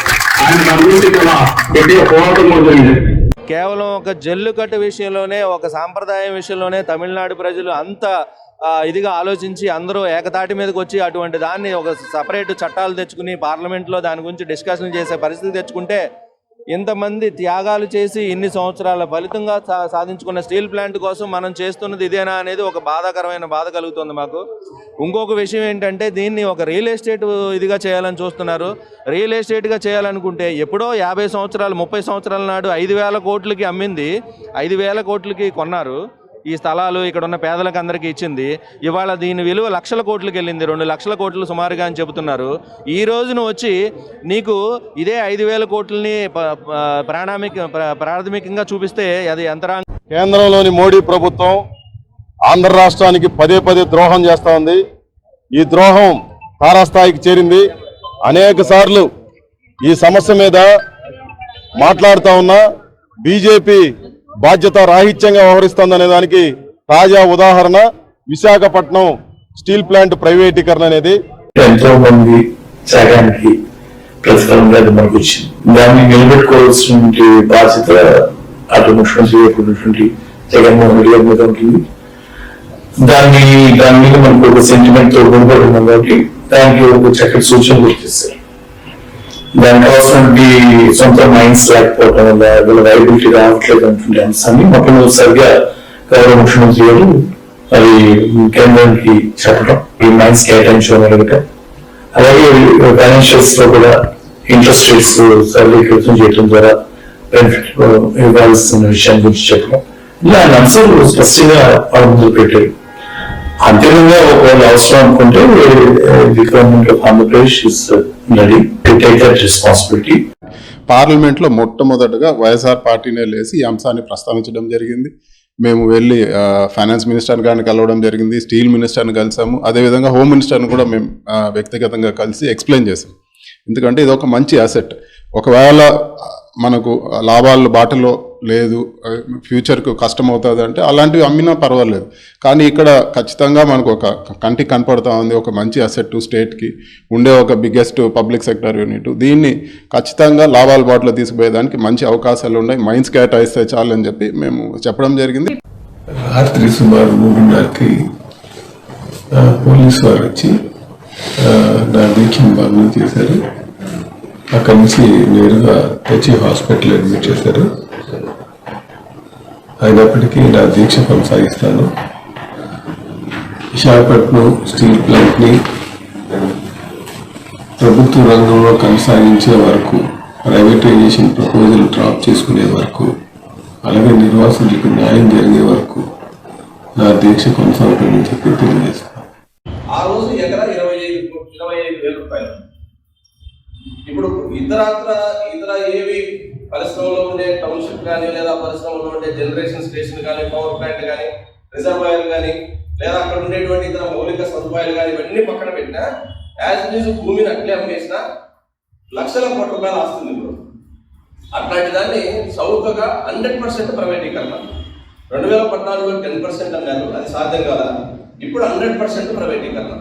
ఆయన దాని గురించి చాలా గట్టిగా పోరాటం కూడా జరిగింది. కేవలం ఒక జల్లికట్టు విషయంలోనే, ఒక సాంప్రదాయం విషయంలోనే తమిళనాడు ప్రజలు అంత ఇదిగా ఆలోచించి అందరూ ఏకతాటి మీదకి వచ్చి అటువంటి దాన్ని ఒక సపరేట్ చట్టాలు తెచ్చుకుని పార్లమెంట్లో దాని గురించి డిస్కషన్ చేసే పరిస్థితి తెచ్చుకుంటే, ఇంతమంది త్యాగాలు చేసి ఇన్ని సంవత్సరాల ఫలితంగా సాధించుకున్న స్టీల్ ప్లాంట్ కోసం మనం చేస్తున్నది ఇదేనా అనేది ఒక బాధాకరమైన బాధ కలుగుతుంది మాకు. ఇంకొక విషయం ఏంటంటే, దీన్ని ఒక రియల్ ఎస్టేట్ ఇదిగా చేయాలని చూస్తున్నారు. రియల్ ఎస్టేట్గా చేయాలనుకుంటే ఎప్పుడో 50 సంవత్సరాలు 30 సంవత్సరాల నాడు 5,000 కోట్లకి అమ్మింది, 5,000 కోట్లకి కొన్నారు ఈ స్థలాలు. ఇక్కడ ఉన్న పేదలకు అందరికీ ఇచ్చింది. ఇవాళ దీని విలువ లక్షల కోట్లకి వెళ్ళింది, 2 లక్షల కోట్లు సుమారుగా అని చెబుతున్నారు. ఈ రోజున వచ్చి నీకు ఇదే 5,000 కోట్లని ప్రాథమికంగా చూపిస్తే అది యంత్రాంగం. కేంద్రంలోని మోడీ ప్రభుత్వం ఆంధ్ర రాష్ట్రానికి పదే ద్రోహం చేస్తూ ఉంది. ఈ ద్రోహం తారాస్థాయికి చేరింది. అనేక సార్లు ఈ సమస్య మీద మాట్లాడుతూ ఉన్నా బీజేపీ బాధ్యత రాహిత్యంగా వ్యవహరిస్తోందనే దానికి తాజా ఉదాహరణ విశాఖపట్నం స్టీల్ ప్లాంట్ ప్రైవేటీకరణ అనేది. ఎంతో మంది త్యాగానికి ప్రతిఫలంగా మనకు వచ్చింది. దాన్ని నిలబెట్టుకోవాల్సిన బాధ్యత అటు ముఖ్యమంత్రి ఉన్నటువంటి జగన్మోహన్ రెడ్డి గారి మీద ఉంటుంది. దాని మీద మనకు ఒక సెంటిమెంట్ తో ముడిపడి ఉన్నాం కాబట్టి దానికి ఒక చక్కటి సూచన గుర్తిస్తారు. దానికి అవసరమైన సొంత మైండ్స్ లేకపోవడం వల్ల వీళ్ళ వైబిలిటీ రావట్లేదు అంటుండే అంశాన్ని మొట్టమొదటిసారిగా గౌరవ ముఖ్యమంత్రి గారు అది కేంద్రానికి చెప్పడం, ఈ మైండ్స్ కేటాయించడం అడగటం, అలాగే ఫైనాన్షియల్స్ లో కూడా ఇంట్రెస్ట్ రేట్స్ సరళీకృతం చేయడం ద్వారా బెనిఫిట్ ఇవ్వాల్సిన విషయం గురించి చెప్పడం, ఇలా అంశాలు స్పష్టంగా వాళ్ళు మొదలు పెట్టారు. అంతిమంగా ఒకవేళ అవసరం అనుకుంటే the government of Andhra Pradesh is ready to take that responsibility. పార్లమెంట్లో మొట్టమొదటగా వైఎస్ఆర్ పార్టీనే లేసి ఈ అంశాన్ని ప్రస్తావించడం జరిగింది. మేము వెళ్ళి ఫైనాన్స్ మినిస్టర్ని గారిని కలవడం జరిగింది, స్టీల్ మినిస్టర్ని కలిసాము, అదేవిధంగా హోమ్ మినిస్టర్ని కూడా మేము వ్యక్తిగతంగా కలిసి ఎక్స్ప్లెయిన్ చేసాం. ఎందుకంటే ఇది ఒక మంచి అసెట్. ఒకవేళ మనకు లాభాల బాటలో లేదు, ఫ్యూచర్కు కష్టం అవుతుంది అంటే అలాంటివి అమ్మినా పర్వాలేదు. కానీ ఇక్కడ ఖచ్చితంగా మనకు ఒక కంటికి కనపడుతూ ఉంది ఒక మంచి అసెట్ స్టేట్కి ఉండే ఒక బిగ్గెస్ట్ పబ్లిక్ సెక్టర్ యూనిట్. దీన్ని ఖచ్చితంగా లాభాల బాటలో తీసుకుపోయేదానికి మంచి అవకాశాలు ఉన్నాయి. మైన్స్ కేటాయిస్తే చాలని చెప్పి మేము చెప్పడం జరిగింది. రాత్రి సుమారు 3:30కి పోలీసు వారు వచ్చి నా దీక్షను భంగం చేశారు. అక్కడి నుంచి నేరుగా తెచ్చి హాస్పిటల్ అడ్మిట్ చేశారు. అయినప్పటికీ నా దీక్ష కొనసాగిస్తాను. విశాఖపట్నం స్టీల్ ప్లాంట్ని ప్రభుత్వ రంగంలో కొనసాగించే వరకు, ప్రైవేటైజేషన్ ప్రపోజల్ డ్రాప్ చేసుకునే వరకు, అలాగే నిర్వాసితులకు న్యాయం జరిగే వరకు నా దీక్ష కొనసాగుతుందని చెప్పి తెలియజేస్తాను. ఆ రోజు ఎకరా 25,000 రూపాయలు. ఇప్పుడు ఇతర ఏవి పరిశ్రమలో ఉండే టౌన్షిప్ కానీ, లేదా పరిశ్రమలో ఉండే జనరేషన్ స్టేషన్ కానీ, పవర్ ప్లాంట్ కానీ, రిజర్వాయర్ కానీ, లేదా అక్కడ ఉండేటువంటి ఇతర మౌలిక సదుపాయాలు కానీ ఇవన్నీ పక్కన పెట్టినా యాజ్ ఇట్ ఈజ్ భూమిని అట్లే అమ్మేసిన లక్షల కోట్ల రూపాయలు వస్తుంది. ఇప్పుడు అట్లాంటి దాన్ని చౌకగా 100% ప్రైవేటీకరణ. 2014లో 10% అన్నారు, అది సాధ్యం కాదా? ఇప్పుడు 100% ప్రైవేటీకరణ.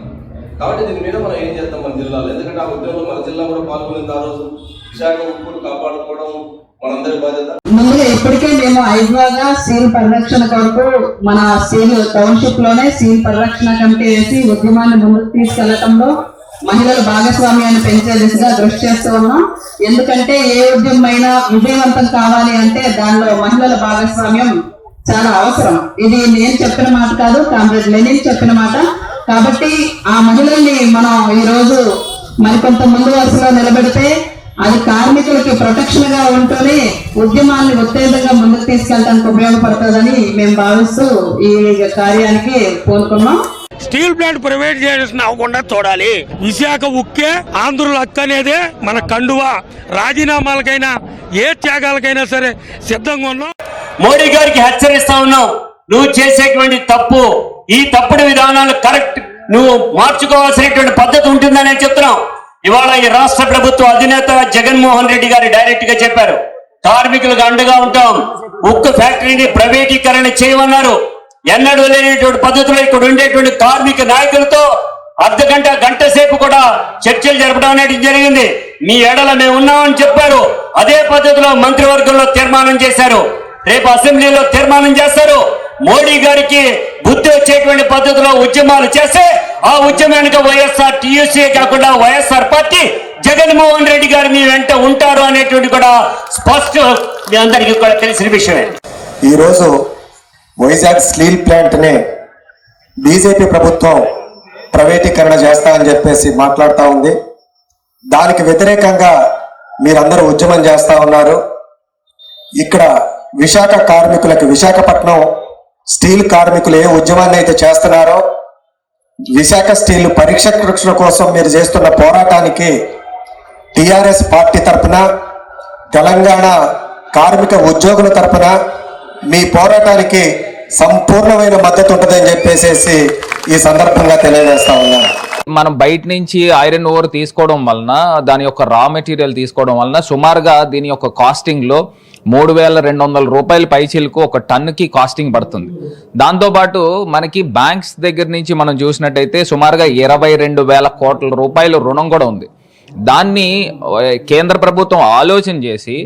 కాబట్టి దీని మీద మనం ఏం చేద్దాం మన జిల్లాలో, ఎందుకంటే ఆ ఉద్యమంలో మన జిల్లా కూడా పాల్గొనింది. ఆ రోజు విశాఖ ఉక్కును కాపాడుకోవడం మనందరి బాధ్యత. ముందుగా ఇప్పటికే మేము ఐద్వాగా స్టీల్ పరిరక్షణ కొరకు మన స్టీల్ టౌన్షిప్ లోనే స్టీల్ పరిరక్షణ కమిటీ వేసి ఉద్యమాన్ని ముందుకు తీసుకెళ్లడంలో మహిళల భాగస్వామ్యాన్ని పెంచే దిశగా కృషి చేస్తూ ఉన్నాం. ఎందుకంటే ఏ ఉద్యమైనా విజయవంతం కావాలి అంటే దానిలో మహిళల భాగస్వామ్యం చాలా అవసరం. ఇది నేను చెప్పిన మాట కాదు, కామ్రేడ్ లెనిన్ చెప్పిన మాట. కాబట్టి ఆ మహిళల్ని మనం ఈ రోజు మరికొంత ముందు వరుసలో నిలబెడితే అది కార్మికులకి ప్రొటెక్షన్ గా ఉంటూనే ఉద్యమాన్ని ఉత్తేజంగా ముందుకు తీసుకెళ్ళడానికి ఉపయోగపడుతుందని మేము భావిస్తూ ఈ కార్యానికి పూనుకున్నాం. స్టీల్ ప్లాంట్ ప్రైవేటైజేషన్ అవ్వకుండా చూడాలి. విశాఖ ఉక్కే ఆంధ్రుల హక్కు అనేదే మన కండువా. రాజీనామాలకైనా ఏ త్యాగాలకైనా సరే సిద్ధంగా ఉన్నాం. మోడీ గారికి హెచ్చరిస్తా ఉన్నాం, నువ్వు చేసేటువంటి తప్పు, ఈ తప్పుడు విధానాలు కరెక్ట్ నువ్వు మార్చుకోవాల్సినటువంటి పద్ధతి ఉంటుందని చెప్తున్నాం. ఇవాళ ఈ రాష్ట్ర ప్రభుత్వ అధినేత జగన్మోహన్ రెడ్డి గారు డైరెక్ట్ గా చెప్పారు, కార్మికులకు అండగా ఉంటాం, ఉక్కు ఫ్యాక్టరీని ప్రైవేటీకరణ చేయమన్నారు. ఎన్నడూ లేనటువంటి పద్ధతిలో ఇక్కడ ఉండేటువంటి కార్మిక నాయకులతో గంట సేపు కూడా చర్చలు జరపడం అనేది జరిగింది. మీ ఎడల మేము ఉన్నామని చెప్పారు. అదే పద్ధతిలో మంత్రివర్గంలో తీర్మానం చేశారు. రేపు అసెంబ్లీలో తీర్మానం చేస్తారు. మోడీ గారికి బుద్ధి వచ్చేటువంటి పద్ధతిలో ఉద్యమాలు చేస్తే ఆ ఉద్యమానికి వైఎస్ఆర్ టీయూసీ కాకుండా వైఎస్ఆర్ పార్టీ జగన్మోహన్ రెడ్డి గారు మీ వెంట ఉంటారు అనేటువంటి కూడా స్పష్టం మీ అందరికీ కూడా తెలిసిన విషయమే. ఈరోజు వైజాగ్ స్టీల్ ప్లాంట్ ని బీజేపీ ప్రభుత్వం ప్రైవేటీకరణ చేస్తా అని చెప్పేసి మాట్లాడుతూ ఉంది. దానికి వ్యతిరేకంగా మీరందరూ ఉద్యమం చేస్తా ఉన్నారు. ఇక్కడ విశాఖ కార్మికులకి, విశాఖపట్నం స్టీల్ కార్మికులు ఏ ఉద్యమాన్ని అయితే చేస్తున్నారో, విశాఖ స్టీల్ పరిరక్షణ కోసం మీరు చేస్తున్న పోరాటానికి టిఆర్ఎస్ పార్టీ తరఫున, తెలంగాణ కార్మిక ఉద్యోగుల తరఫున మీ పోరాటానికి సంపూర్ణమైన మద్దతు ఉంటుందని చెప్పేసి ఈ సందర్భంగా తెలియజేస్తా ఉన్నాను. మనం బయట నుంచి ఐరన్ ఓర్ తీసుకోవడం వలన, దాని యొక్క రా మెటీరియల్ తీసుకోవడం వలన సుమారుగా దీని యొక్క కాస్టింగ్ లో 3,200 రూపాయల పైచీలకు ఒక టన్నుకి కాస్టింగ్ పడుతుంది. దాంతోపాటు మనకి బ్యాంక్స్ దగ్గర నుంచి మనం చూసినట్టయితే సుమారుగా 22,000 కోట్ల రూపాయల రుణం కూడా ఉంది. దాన్ని కేంద్ర ప్రభుత్వం ఆలోచన చేసి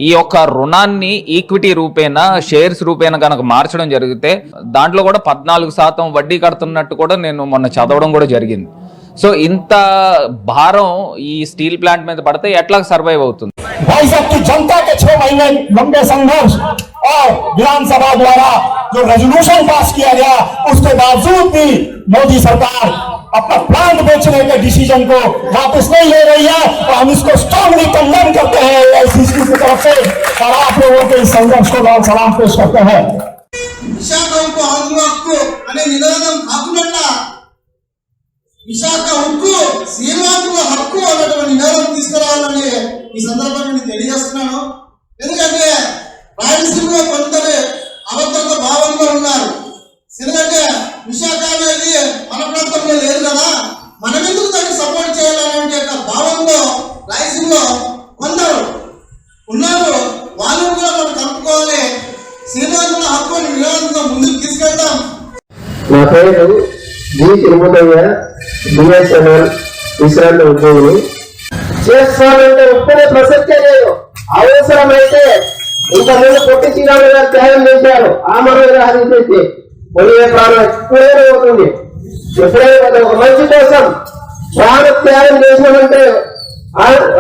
ఈ యొక్క రుణాన్ని ఈక్విటీ రూపేణా, షేర్స్ రూపేణా కనుక మార్చడం జరిగితే దాంట్లో కూడా 14% వడ్డీ కడుతున్నట్టు కూడా నేను మొన్న చదవడం కూడా జరిగింది. సో ఇంత భారం ఈ స్టీల్ ప్లాంట్ మీద పడితే ఎట్లా సర్వైవ్ అవుతుంది? भाईसाहब की जनता के 6 महीने लंबे संघर्ष और विधानसभा द्वारा जो रेजोल्यूशन पास किया गया, उसके बावजूद भी मोदी सरकार अपना प्लांट बेचने के डिसीजन को वापस नहीं ले रही है और हम इसको स्ट्रांगली कंडेम करते हैं एआईसीसी की तरफ से और आप लोगों के इस संघर्ष को लाल सलाम पेश करते हैं. विशाखा उक्कु आंध्र हक्कु अने निनादं काकुंडा విశాఖ ఉక్కు శ్రీలంకల హక్కు అన్నటువంటి నినాదం తీసుకురావాలని ఈ సందర్భంగా నేను తెలియజేస్తున్నాను. ఎందుకంటే రాయలసీమలో కొందరు అభద్రత భావంలో ఉన్నారు. ఎందుకంటే విశాఖ అనేది మన ప్రాంతంలో లేదు కదా, మనం ఎందుకు దాన్ని సపోర్ట్ చేయాలనే యొక్క భావంలో రాయలసీమలో కొందరు ఉన్నారు. వాళ్ళని కూడా మనం కలుపుకోవాలి. శ్రీలంకల హక్కు నినాదంతో ముందుకు తీసుకెళ్తాం. నా పేరు జి తిరుమలయ్య, బిఎస్ఎన్ఎల్ విశ్రాంత ఉద్యోగిని. చేసుకోవాలంటే ఒప్పుకునే ప్రసక్తే లేదు. అవసరమైతే ఇంతకుముందు పొట్టి శ్రీరాములు గారు త్యాగం చేశారు. ఆ మనోగ్రహాన్ని చేసి పోయే ప్రాణం ఎప్పుడైనా అవుతుంది. ఎప్పుడైనా ఒక మంచి కోసం ప్రాణ త్యాగం చేసినామంటే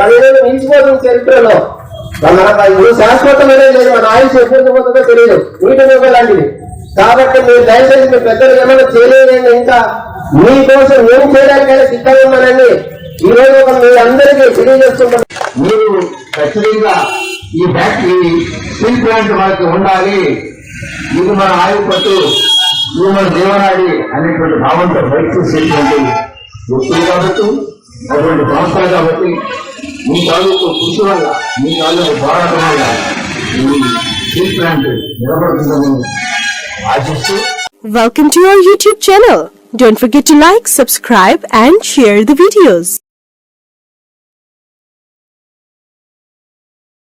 అదేదో నిలిచిపోతుంది చరిత్రలో. మనకు శాశ్వతమైన లేదు, మన ఆయుష్ ఎప్పుడు పోతుందో తెలియదు, నీటి మొగ్గ లాంటిది. కాబట్టి మీరు దయచేసి మీ పెద్దలు ఏమైనా చేయలేదండి, ఇంకా మీకోసం నేను చేయడానికైనా సిద్ధంగా ఉన్నానండి. ఈ రోజు ఒక మీ అందరికీ తెలియజేస్తున్నాను. మీరు ఖచ్చితంగా ఈ ఫ్యాక్టరీ స్టీల్ ప్లాంట్ మనకి ఉండాలి, ఇది మన ఆయుపట్టు, ఇది మన జీవనాడి అనేటువంటి భావంతో బయట చేసేటువంటి వ్యక్తులు కాబట్టి, అటువంటి సంస్థలు కాబట్టి మీ తాలూకు కృషి వల్ల, మీ తాలూకు పోరాటం వల్ల ఈ స్టీల్ ప్లాంట్ నిలబడుతుందని ఆశిస్తూ. Welcome to our YouTube channel. Don't forget to like, subscribe and share the videos.